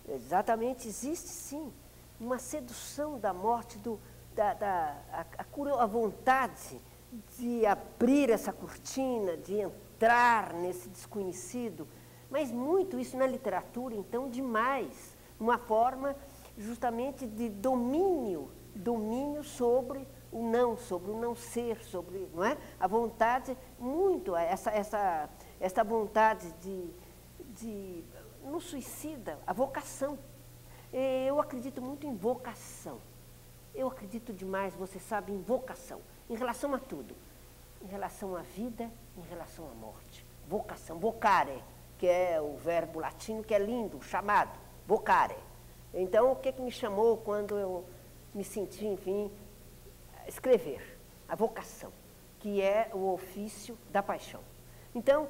exatamente, existe sim, uma sedução da morte, a vontade de abrir essa cortina, de entrar nesse desconhecido, mas muito isso na literatura, então, demais, uma forma justamente de domínio sobre o não ser, sobre, não é? A vontade, muito, essa vontade no suicida, a vocação. Eu acredito muito em vocação. Eu acredito demais, você sabe, em vocação, em relação a tudo. Em relação à vida, em relação à morte. Vocação, vocare, que é o verbo latino que é lindo, chamado, vocare. Então, o que me chamou quando eu me senti, enfim, escrever? A vocação, que é o ofício da paixão. Então,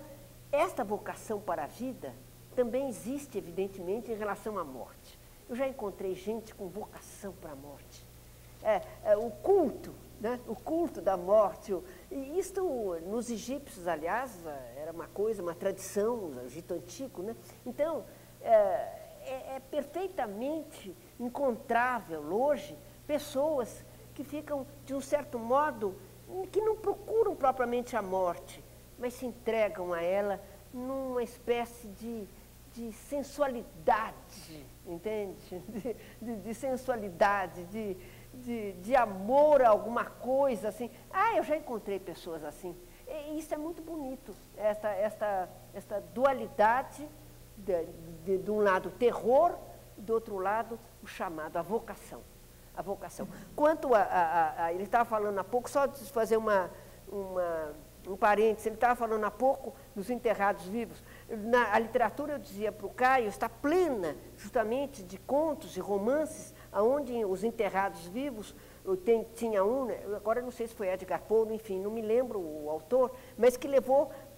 esta vocação para a vida também existe, evidentemente, em relação à morte. Eu já encontrei gente com vocação para a morte. O culto, né? O culto da morte. E isto, nos egípcios, aliás, era uma tradição, no Egito Antigo, né? Então, é perfeitamente encontrável hoje pessoas que ficam, de um certo modo, que não procuram propriamente a morte, mas se entregam a ela numa espécie de sensualidade, entende? De sensualidade, de amor a alguma coisa, assim. Eu já encontrei pessoas assim. E isso é muito bonito, esta dualidade, de um lado terror, do outro lado o chamado, a vocação. A vocação. Quanto ele estava falando há pouco, só de fazer um parênteses, ele estava falando há pouco dos enterrados vivos. A literatura, eu dizia para o Caio, está plena justamente de contos e romances onde os enterrados vivos, tinha um, agora não sei se foi Edgar Poe, enfim, não me lembro o autor, mas que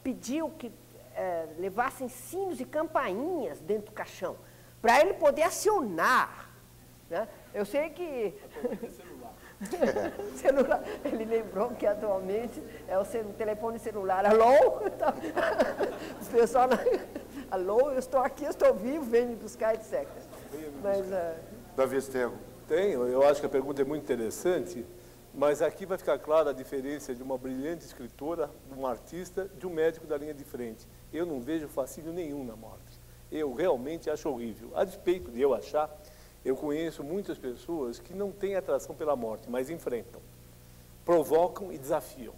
pediu que levassem sinos e campainhas dentro do caixão, para ele poder acionar. Né? Eu sei que... celular. Ele lembrou que atualmente é o telefone celular. Alô? Os pessoal, alô, eu estou aqui, eu estou vivo, venho me buscar, etc. Mas, Davi Estevão. Tenho, eu acho que a pergunta é muito interessante, mas aqui vai ficar clara a diferença de uma brilhante escritora, de um artista, de um médico da linha de frente. Eu não vejo fascínio nenhum na morte. Eu realmente acho horrível. A despeito de eu achar, eu conheço muitas pessoas que não têm atração pela morte, mas enfrentam, provocam e desafiam.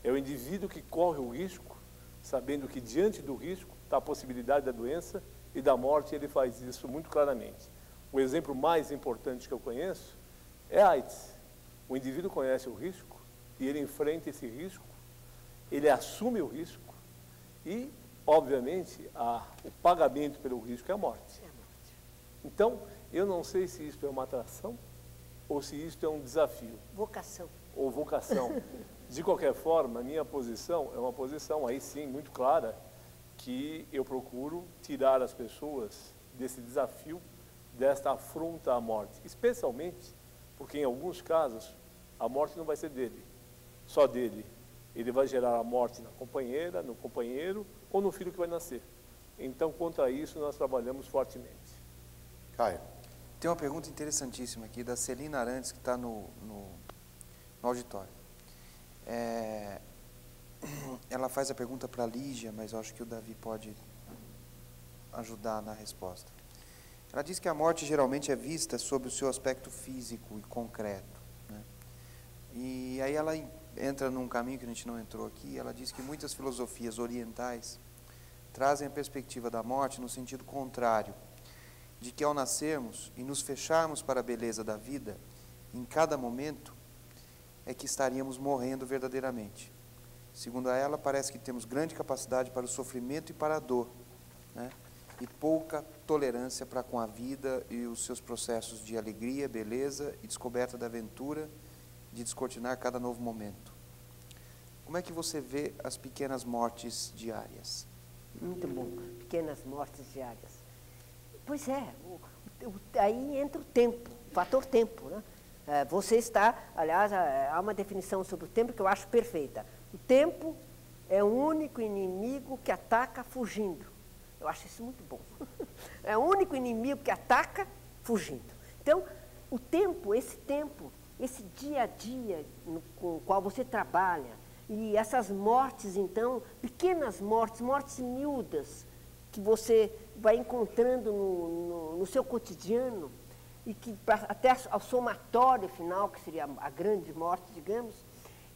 É o indivíduo que corre o risco, sabendo que diante do risco está a possibilidade da doença e da morte, ele faz isso muito claramente. O exemplo mais importante que eu conheço é a AIDS. O indivíduo conhece o risco e ele enfrenta esse risco, ele assume o risco e, obviamente, o pagamento pelo risco é a morte. Então, eu não sei se isso é uma atração ou se isso é um desafio. Vocação. Ou vocação. De qualquer forma, a minha posição é uma posição, aí sim, muito clara, que eu procuro tirar as pessoas desse desafio, desta afronta à morte. Especialmente porque, em alguns casos, a morte não vai ser dele, só dele. Ele vai gerar a morte na companheira, no companheiro ou no filho que vai nascer. Então, contra isso, nós trabalhamos fortemente. Caio. Tem uma pergunta interessantíssima aqui, da Celina Arantes, que está no auditório. Ela faz a pergunta para a Lígia, mas eu acho que o Davi pode ajudar na resposta. Ela diz que a morte geralmente é vista sob o seu aspecto físico e concreto, né? E aí ela entra num caminho que a gente não entrou aqui. Ela diz que muitas filosofias orientais trazem a perspectiva da morte no sentido contrário, de que ao nascermos e nos fecharmos para a beleza da vida, em cada momento é que estaríamos morrendo verdadeiramente. Segundo ela, parece que temos grande capacidade para o sofrimento e para a dor, né? E pouca tolerância para com a vida e os seus processos de alegria, beleza e descoberta da aventura, de descortinar cada novo momento. Como é que você vê as pequenas mortes diárias? Muito bom, pequenas mortes diárias. Pois é, aí entra o tempo, o fator tempo, né? Você está, aliás, há uma definição sobre o tempo que eu acho perfeita. O tempo é o único inimigo que ataca fugindo. Eu acho isso muito bom. É o único inimigo que ataca fugindo. Então, o tempo, esse dia a dia com o qual você trabalha, e essas mortes, então, pequenas mortes, mortes miúdas, que você vai encontrando no seu cotidiano, e que até ao somatório final, que seria a grande morte, digamos,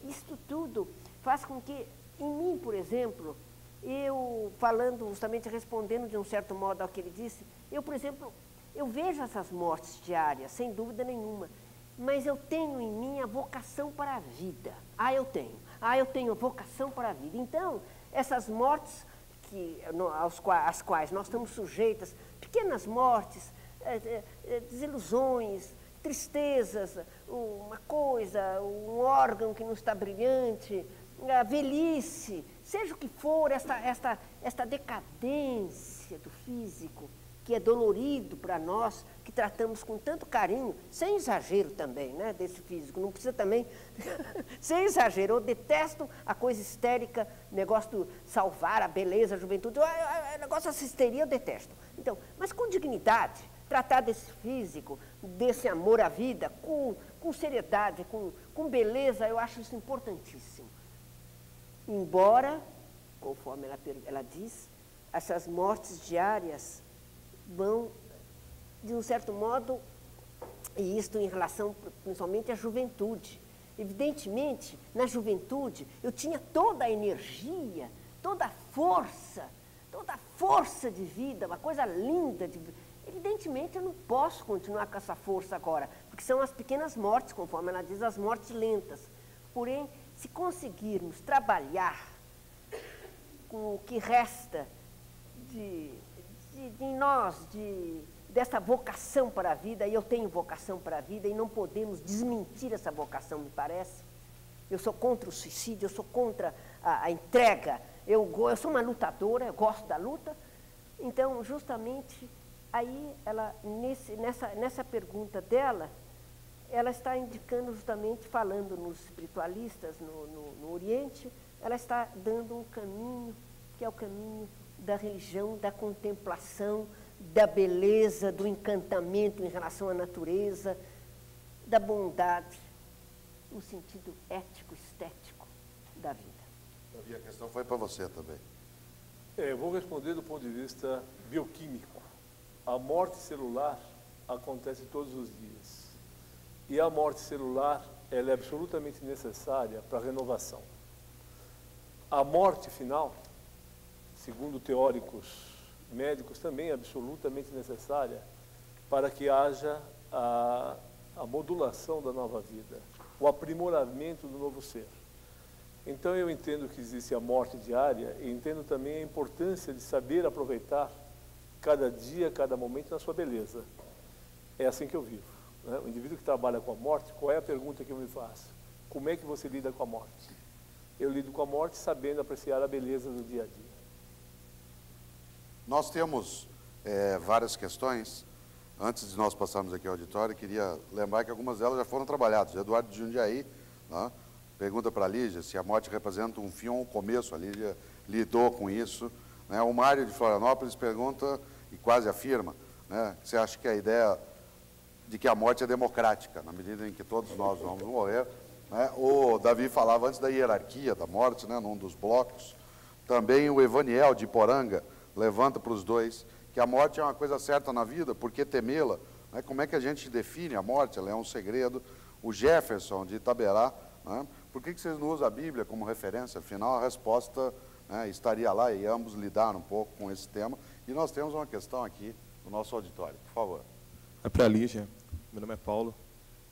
isso tudo faz com que, em mim, por exemplo, eu, falando justamente, respondendo de um certo modo ao que ele disse, eu, por exemplo, eu vejo essas mortes diárias, sem dúvida nenhuma, mas eu tenho em mim a vocação para a vida. Eu tenho vocação para a vida. Então, essas mortes às quais nós estamos sujeitas, pequenas mortes, desilusões, tristezas, uma coisa, um órgão que não está brilhante, a velhice, seja o que for, esta decadência do físico, que é dolorido para nós, que tratamos com tanto carinho, sem exagero também, né, desse físico, não precisa também, sem exagero. Eu detesto a coisa histérica, negócio do salvar a beleza, a juventude, o negócio dessa histeria eu detesto. Então, mas com dignidade, tratar desse físico, desse amor à vida, com seriedade, com beleza, eu acho isso importantíssimo. Embora, conforme ela diz, essas mortes diárias vão, de um certo modo, e isto em relação principalmente à juventude. Evidentemente, na juventude, eu tinha toda a energia, toda a força de vida, uma coisa linda. Evidentemente, eu não posso continuar com essa força agora, porque são as pequenas mortes, conforme ela diz, as mortes lentas. Porém, se conseguirmos trabalhar com o que resta de nós, dessa vocação para a vida, e eu tenho vocação para a vida, e não podemos desmentir essa vocação, me parece. Eu sou contra o suicídio, eu sou contra a entrega, eu sou uma lutadora, eu gosto da luta. Então, justamente, aí, ela, nessa pergunta dela, ela está indicando justamente, falando nos espiritualistas no Oriente, ela está dando um caminho, que é o caminho da religião, da contemplação, da beleza, do encantamento em relação à natureza, da bondade, no sentido ético, estético da vida. E a questão foi para você também. Eu vou responder do ponto de vista bioquímico. A morte celular acontece todos os dias. E a morte celular, ela é absolutamente necessária para a renovação. A morte final, segundo teóricos médicos, também é absolutamente necessária para que haja a modulação da nova vida, o aprimoramento do novo ser. Então eu entendo que existe a morte diária e entendo também a importância de saber aproveitar cada dia, cada momento na sua beleza. É assim que eu vivo, né? O indivíduo que trabalha com a morte, qual é a pergunta que eu me faço? Como é que você lida com a morte? Eu lido com a morte sabendo apreciar a beleza do dia a dia. Nós temos várias questões. Antes de nós passarmos aqui ao auditório, queria lembrar que algumas delas já foram trabalhadas. Eduardo de Jundiaí, né, pergunta para a Lígia se a morte representa um fim ou um começo. A Lígia lidou com isso. Né? O Mário de Florianópolis pergunta e quase afirma, né, que você acha que a ideia de que a morte é democrática, na medida em que todos nós vamos morrer. Né? O Davi falava antes da hierarquia da morte, né, num dos blocos. Também o Evaniel de Iporanga levanta para os dois que a morte é uma coisa certa na vida, por que temê-la? Né? Como é que a gente define a morte? Ela é um segredo. O Jefferson de Itaberá, né? Por que vocês não usam a Bíblia como referência? Afinal, a resposta, né, estaria lá e ambos lidaram um pouco com esse tema. E nós temos uma questão aqui no nosso auditório, por favor. É para a Lígia. Meu nome é Paulo.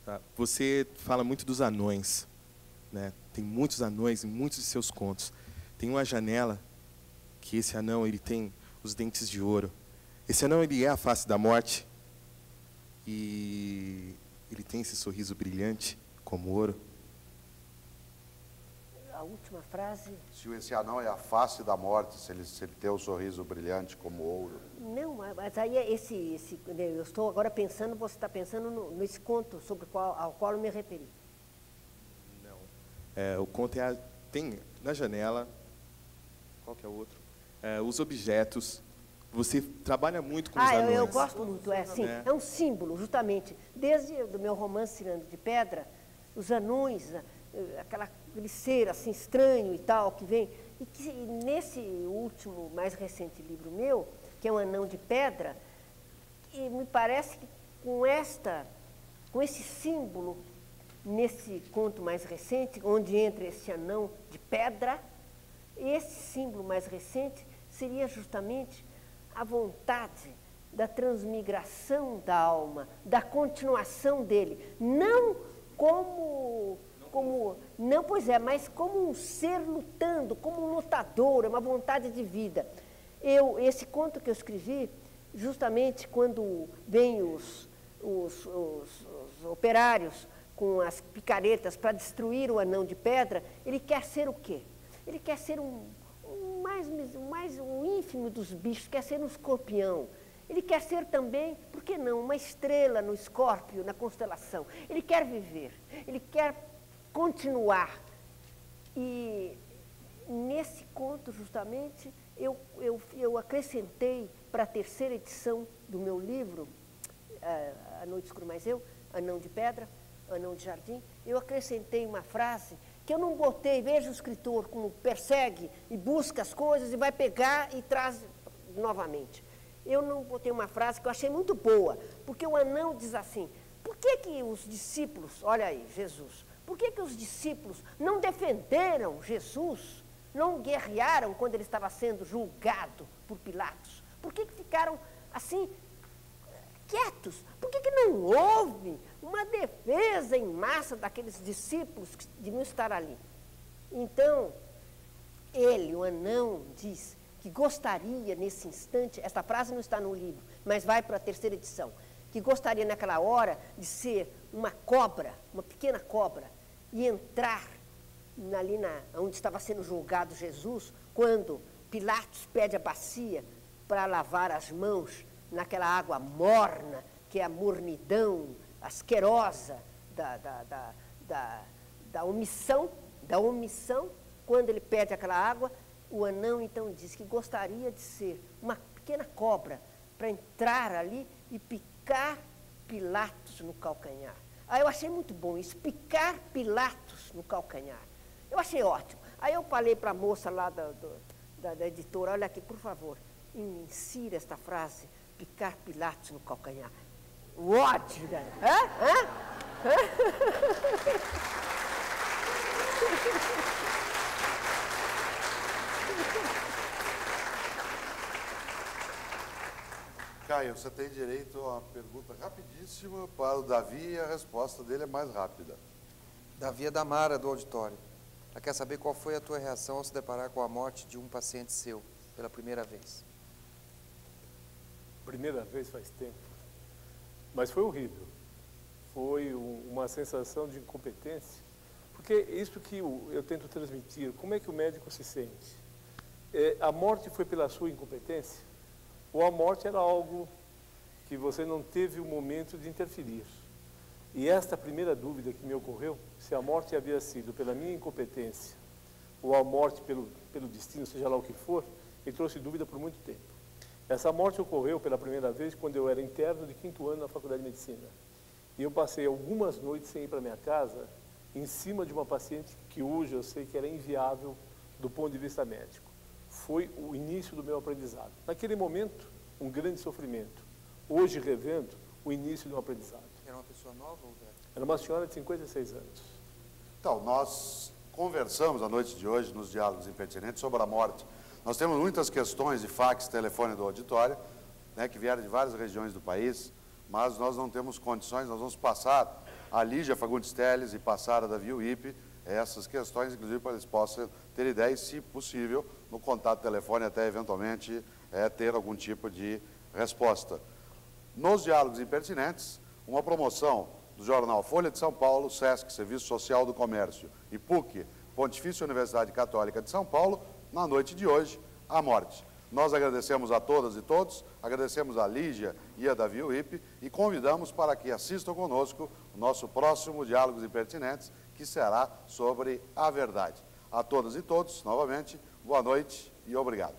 Tá? Você fala muito dos anões, né? Tem muitos anões em muitos de seus contos. Tem uma janela que esse anão ele tem os dentes de ouro. Esse anão ele é a face da morte e ele tem esse sorriso brilhante como ouro. A última frase. Se esse anão é a face da morte, se ele tem o sorriso brilhante como ouro. Não, mas aí eu estou agora pensando, você está pensando nesse conto sobre ao qual eu me referi. Não. O conto tem na janela, qual que é o outro? Os objetos. Você trabalha muito com os anões. Eu gosto muito, é um símbolo, justamente. Desde o meu romance Ciranda de Pedra, os anões, aquele ser assim estranho e tal, que vem, e que nesse último, mais recente livro meu, que é um anão de pedra, e me parece que com esse símbolo, nesse conto mais recente, onde entra esse anão de pedra, esse símbolo mais recente seria justamente a vontade da transmigração da alma, da continuação dele, não mas como um ser lutando, como um lutador, uma vontade de vida. Esse conto que eu escrevi, justamente quando vêm os operários com as picaretas para destruir o anão de pedra, ele quer ser o quê? Ele quer ser um ínfimo dos bichos, quer ser um escorpião. Ele quer ser também, por que não, uma estrela no Escórpio, na constelação. Ele quer viver, ele quer continuar. E nesse conto, justamente, eu acrescentei para a terceira edição do meu livro, A Noite Escura Mais Eu, Anão de Pedra, Anão de Jardim, eu acrescentei uma frase que eu não botei, veja o escritor como persegue e busca as coisas e vai pegar e traz novamente. Eu não botei uma frase que eu achei muito boa, porque o anão diz assim, por que os discípulos, olha aí, Jesus, por que os discípulos não defenderam Jesus, não guerrearam quando ele estava sendo julgado por Pilatos? Por que ficaram assim, quietos? Por que não houve uma defesa em massa daqueles discípulos que deviam estar ali? Então, ele, o anão, diz que gostaria nesse instante, esta frase não está no livro, mas vai para a terceira edição, que gostaria naquela hora de ser uma cobra, uma pequena cobra, e entrar ali onde estava sendo julgado Jesus, quando Pilatos pede a bacia para lavar as mãos naquela água morna, que é a mornidão asquerosa da omissão, quando ele pede aquela água, o anão então diz que gostaria de ser uma pequena cobra para entrar ali e picar Pilatos no calcanhar. Aí eu achei muito bom isso, picar Pilatos no calcanhar. Eu achei ótimo. Aí eu falei para a moça lá da editora, olha aqui, por favor, insira esta frase, picar Pilatos no calcanhar. Ótimo, né? Caio, você tem direito a uma pergunta rapidíssima para o Davi e a resposta dele é mais rápida. Davi é da Mara, do auditório. Ela quer saber qual foi a tua reação ao se deparar com a morte de um paciente seu, pela primeira vez. Primeira vez faz tempo. Mas foi horrível. Foi uma sensação de incompetência. Porque isso que eu tento transmitir, como é que o médico se sente? A morte foi pela sua incompetência? Ou a morte era algo que você não teve o momento de interferir? E esta primeira dúvida que me ocorreu, se a morte havia sido pela minha incompetência, ou a morte pelo destino, seja lá o que for, me trouxe dúvida por muito tempo. Essa morte ocorreu pela primeira vez quando eu era interno de 5º ano na Faculdade de Medicina. E eu passei algumas noites sem ir para minha casa, em cima de uma paciente que hoje eu sei que era inviável do ponto de vista médico. Foi o início do meu aprendizado. Naquele momento, um grande sofrimento. Hoje, revendo, o início do meu aprendizado. Era uma pessoa nova ou velha? Era uma senhora de 56 anos. Então, nós conversamos a noite de hoje, nos Diálogos Impertinentes, sobre a morte. Nós temos muitas questões de fax, telefone do auditório, né, que vieram de várias regiões do país, mas nós não temos condições, nós vamos passar a Lígia Fagundes Telles e passar a Davi Uip essas questões, inclusive para eles possam ter ideia e, se possível, no contato telefone até eventualmente ter algum tipo de resposta. Nos Diálogos Impertinentes, uma promoção do jornal Folha de São Paulo, SESC, Serviço Social do Comércio, e PUC, Pontifícia Universidade Católica de São Paulo, na noite de hoje, a morte. Nós agradecemos a todas e todos, agradecemos a Lígia e a Davi Uip e convidamos para que assistam conosco o nosso próximo Diálogos Impertinentes, que será sobre a verdade. A todas e todos, novamente, boa noite e obrigado.